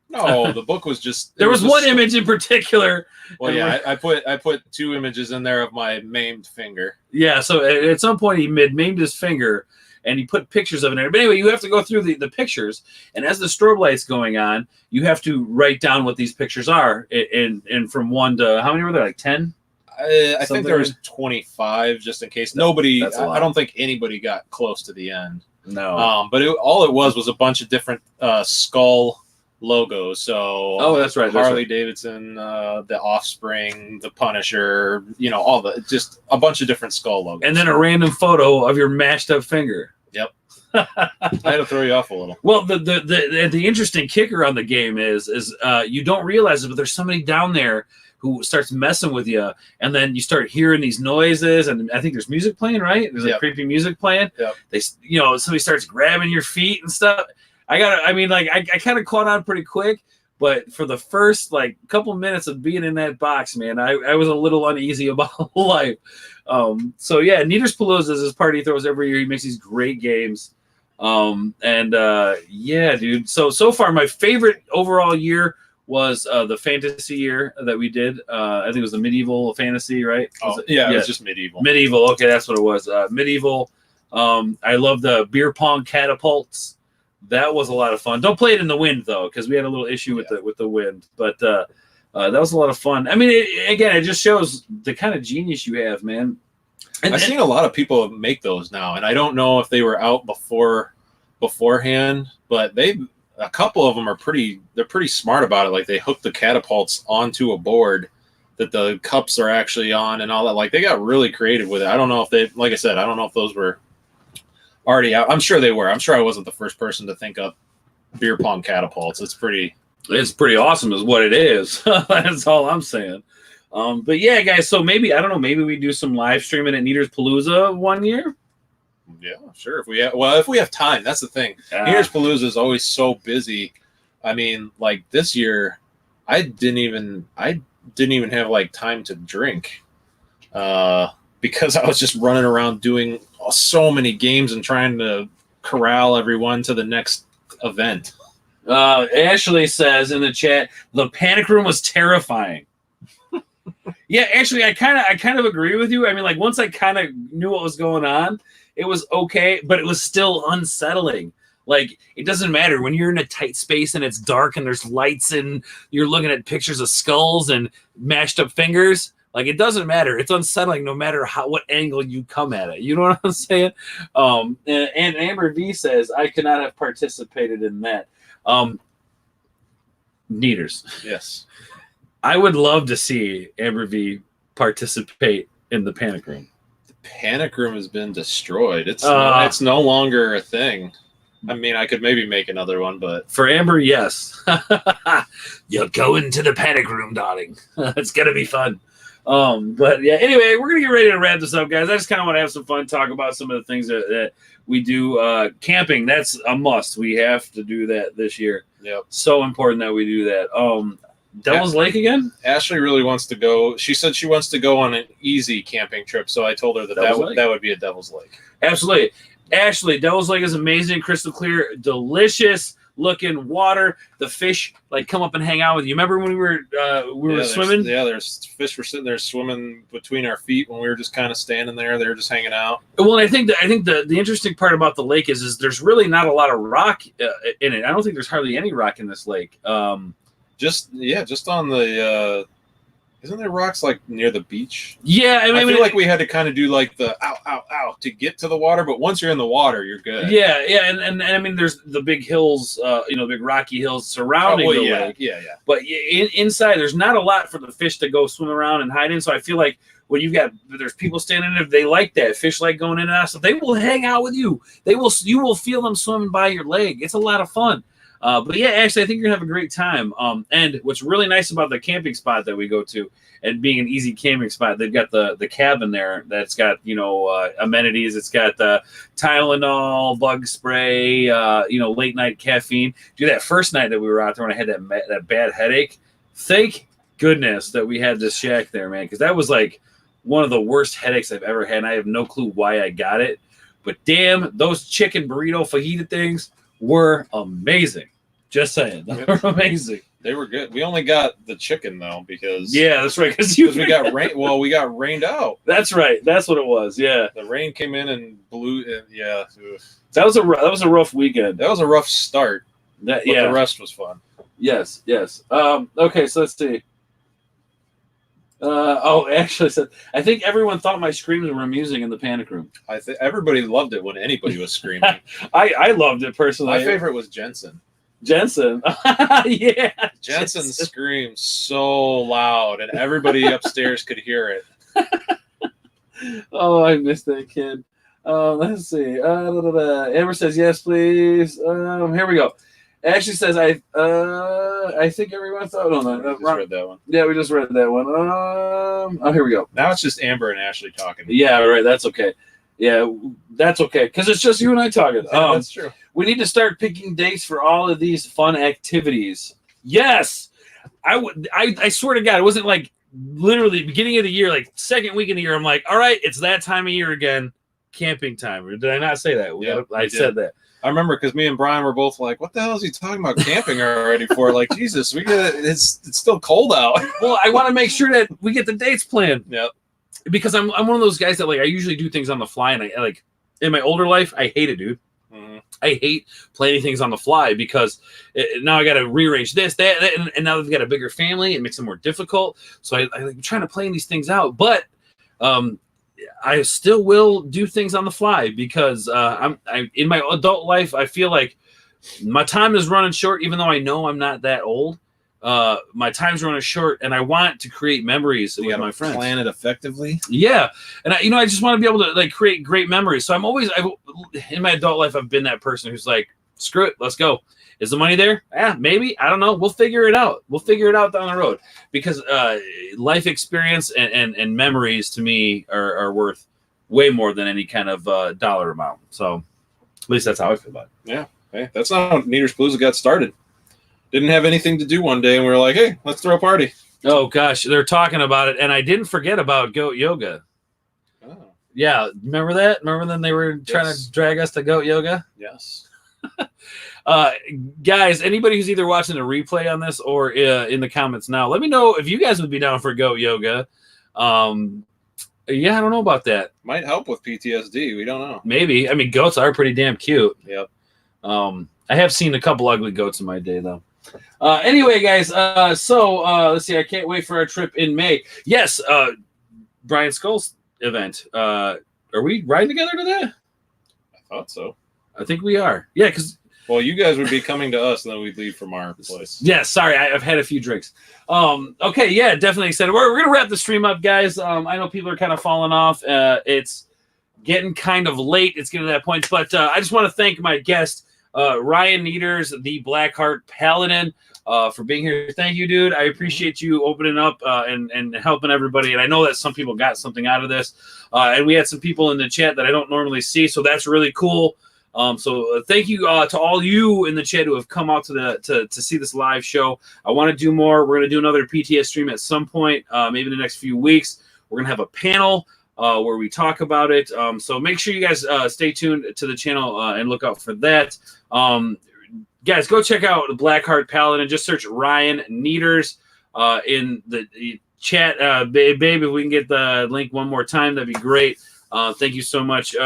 No, the book was just. There was one image in particular. Well, yeah, I put 2 images in there of my maimed finger. Yeah, so at some point he maimed his finger, and he put pictures of it in there. But anyway, you have to go through the pictures, and as the strobe light's going on, you have to write down what these pictures are. And from 1 to how many were there? Like 10? I think there was 25, just in case nobody. I don't think anybody got close to the end. No. But all it was a bunch of different skull logos. So that's right. Harley Davidson, the Offspring, the Punisher, all just a bunch of different skull logos. And then a random photo of your mashed up finger. Yep. I had to throw you off a little. Well, the interesting kicker on the game is you don't realize it, but there's somebody down there who starts messing with you, and then you start hearing these noises, and I think there's music playing, right? There's creepy music playing. Yep. Somebody starts grabbing your feet and stuff. I kind of caught on pretty quick, but for the first couple minutes of being in that box, man, I was a little uneasy about life. So yeah, Nieders Palooza is his party he throws every year. He makes these great games. Yeah, dude. So far, my favorite overall year was the fantasy year that we did. I think it was the medieval fantasy, right? It was just medieval. Medieval. Okay, that's what it was. Medieval. I love the beer pong catapults. That was a lot of fun. Don't play it in the wind though, because we had a little issue with the wind. But that was a lot of fun. I mean, it just shows the kind of genius you have, man. I've seen a lot of people make those now, and I don't know if they were out beforehand, but a couple of them they're pretty smart about it. Like they hook the catapults onto a board that the cups are actually on and all that. Like they got really creative with it. I don't know if like I said, I don't know if those were already out. I'm sure they were. I'm sure I wasn't the first person to think up beer pong catapults. It's pretty awesome is what it is. That's all I'm saying. But yeah, guys, so maybe maybe we do some live streaming at Nieders Palooza one year. Yeah, sure. If we have time, that's the thing. Nieders Palooza is always so busy. I mean, like this year, I didn't even have time to drink, because I was just running around doing so many games and trying to corral everyone to the next event. Ashley says in the chat, the panic room was terrifying. Yeah, actually, I kind of agree with you. I mean, once I kind of knew what was going on, it was okay, but it was still unsettling. It doesn't matter when you're in a tight space and it's dark and there's lights and you're looking at pictures of skulls and mashed up fingers. It doesn't matter. It's unsettling no matter what angle you come at it. You know what I'm saying? And Amber V says, I could not have participated in that. Nieders. Yes. I would love to see Amber V participate in the panic room. The panic room has been destroyed. It's no longer a thing. I mean, I could maybe make another one, but for Amber, yes. You're going to the panic room, darling. It's gonna be fun. But yeah, anyway, we're gonna get ready to wrap this up, guys. I just kind of want to have some fun, talk about some of the things that we do. Camping, that's a must. We have to do that this year. Yep. So important that we do that. Devil's Lake again? Ashley really wants to go. She said she wants to go on an easy camping trip, so I told her that would be a Devil's Lake. Absolutely. Ashley, Devil's Lake is amazing, crystal clear, delicious looking water. The fish come up and hang out with you. Remember when we were swimming? There's fish were sitting there swimming between our feet when we were just kind of standing there. They were just hanging out. Well, I think the interesting part about the lake is there's really not a lot of rock in it. I don't think there's hardly any rock in this lake. Just on the Isn't there rocks like near the beach? Yeah, I feel like we had to kind of do like the ow, ow, ow to get to the water, but once you're in the water, you're good. Yeah, and I mean, there's the big hills, big rocky hills surrounding the lake. Yeah. But inside, there's not a lot for the fish to go swim around and hide in. So I feel like when there's people standing there, they like that. Fish like going in and out, so they will hang out with you. You will feel them swimming by your leg. It's a lot of fun. But yeah, actually, I think you're gonna have a great time. And what's really nice about the camping spot that we go to, and being an easy camping spot, they've got the cabin there that's got amenities. It's got the Tylenol, bug spray, late night caffeine. Dude, that first night that we were out there when I had that bad headache, thank goodness that we had this shack there, man, because that was like one of the worst headaches I've ever had. And I have no clue why I got it, but damn, those chicken burrito fajita things were amazing. Just saying, they were amazing. They were good. We only got the chicken though because that's right, because we got rain. Well, we got rained out. That's right. That's what it was. Yeah, the rain came in and blew. Yeah, that was a rough weekend. That was a rough start. But the rest was fun. Yes. Okay, so let's see. Actually, I think everyone thought my screams were amusing in the panic room. I think everybody loved it when anybody was screaming. I loved it personally. My favorite was Jensen. Yeah. Jensen screamed so loud, and everybody upstairs could hear it. Oh, I missed that kid. Let's see. Amber says yes, please. Here we go. Ashley says I think everyone thought. No, we just read that one. Yeah, we just read that one. Here we go. Now it's just Amber and Ashley talking. Yeah, right. That's okay. Yeah, that's okay because it's just you and I talking. That's true. We need to start picking dates for all of these fun activities. Yes, I swear to God, it wasn't like literally beginning of the year, like second week of the year. I'm like, all right, it's that time of year again, camping time. Or did I not say that? I said that. I remember because me and Brian were both like, "What the hell is he talking about camping already for?" Like, Jesus, it's still cold out. Well, I want to make sure that we get the dates planned. Yep. Because I'm one of those guys that like I usually do things on the fly, and I like in my older life I hate it, dude. Mm-hmm. I hate planning things on the fly because now I got to rearrange this, that, and now they've got a bigger family. It makes it more difficult. So I'm trying to plan these things out, but I still will do things on the fly because I'm in my adult life. I feel like my time is running short, even though I know I'm not that old. My time's running short, and I want to create memories with my friends. Plan it effectively. Yeah, and I just want to be able to like create great memories. So in my adult life, I've been that person who's like, screw it, let's go. Is the money there? Yeah, maybe. I don't know. We'll figure it out. We'll figure it out down the road because life experience and memories to me are worth way more than any kind of dollar amount. So at least that's how I feel about it. Yeah, hey, that's not how Nieders Palooza got started. Didn't have anything to do one day, and we were like, hey, let's throw a party. Oh, gosh, they're talking about it, and I didn't forget about goat yoga. Oh. Yeah, remember that? Remember when they were trying to drag us to goat yoga? Yes. Guys, anybody who's either watching a replay on this or in the comments now, let me know if you guys would be down for goat yoga. Yeah, I don't know about that. Might help with PTSD. We don't know. Maybe. I mean, goats are pretty damn cute. Yep. I have seen a couple ugly goats in my day, though. Anyway, guys, so let's see. I can't wait for our trip in May. Yes, Brian Skull's event. Are we riding together to that? I thought so. I think we are. Yeah, because... Well, you guys would be coming to us, and then we'd leave from our place. Yeah, sorry. I've had a few drinks. Okay, yeah, definitely excited. We're going to wrap the stream up, guys. I know people are kind of falling off. It's getting kind of late. It's getting to that point. But I just want to thank my guest, Ryan Nieders, the Blackheart Paladin, for being here. Thank you, dude. I appreciate you opening up and helping everybody. And I know that some people got something out of this. And we had some people in the chat that I don't normally see, so that's really cool. So thank you to all you in the chat who have come out to see this live show. I want to do more. We're going to do another PTS stream at some point, maybe in the next few weeks. We're going to have a panel where we talk about it. So make sure you guys stay tuned to the channel and look out for that. Guys, go check out the Blackheart Paladin. Just search Ryan Nieders in the chat. Babe, if we can get the link one more time, that'd be great. Thank you so much.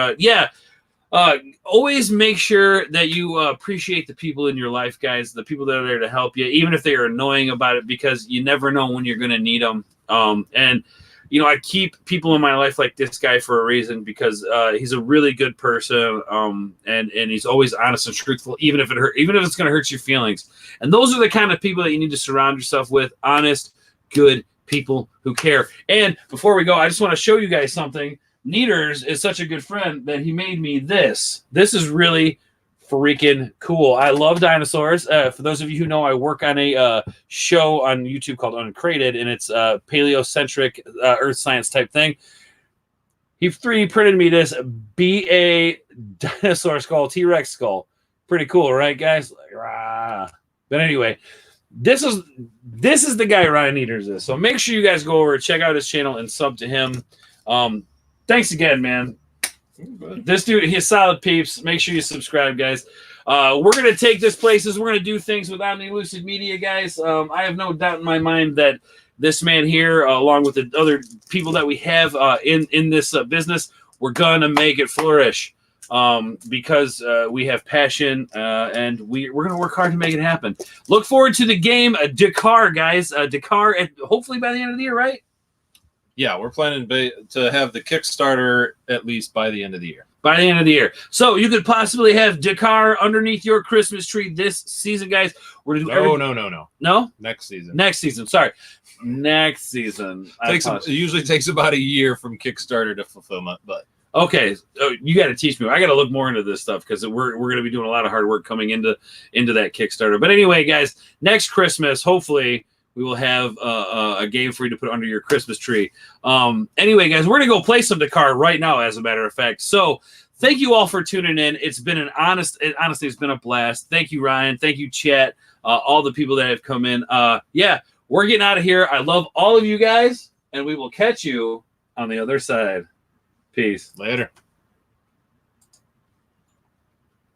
Always make sure that you appreciate the people in your life, guys, the people that are there to help you, even if they are annoying about it, because you never know when you're going to need them. And you know, I keep people in my life like this guy for a reason, because he's a really good person, and he's always honest and truthful, even if it's going to hurt your feelings. And those are the kind of people that you need to surround yourself with: honest, good people who care. And before we go, I just want to show you guys something. Nieders is such a good friend that he made me this. This is really freaking cool. I love dinosaurs. For those of you who know, I work on a show on YouTube called Uncrated, and it's paleocentric earth science type thing. He 3D printed me this BA dinosaur skull, T-Rex skull. Pretty cool, right, guys? But anyway, this is the guy Ryan Nieders is. So make sure you guys go over, check out his channel, and sub to him. Thanks again, man. This dude, he's solid peeps. Make sure you subscribe, guys. We're going to take this places. We're going to do things with Omni Lucid Media, guys. I have no doubt in my mind that this man here, along with the other people that we have in this business, we're going to make it flourish, because we have passion, and we're going to work hard to make it happen. Look forward to the game Dakar, guys. Dakar, hopefully by the end of the year, right? Yeah, we're planning to have the Kickstarter at least by the end of the year. By the end of the year. So you could possibly have Dakar underneath your Christmas tree this season, guys. We're gonna do No. No? Next season. Next season. Sorry. Next season. It usually takes about a year from Kickstarter to fulfillment, but okay. You got to teach me. I got to look more into this stuff, because we're going to be doing a lot of hard work coming into that Kickstarter. But anyway, guys, next Christmas, hopefully, we will have a game for you to put under your Christmas tree. Anyway, guys, we're going to go play some Dakar right now, as a matter of fact. So thank you all for tuning in. It's been honestly, it's been a blast. Thank you, Ryan. Thank you, chat. All the people that have come in. Yeah, we're getting out of here. I love all of you guys, and we will catch you on the other side. Peace. Later.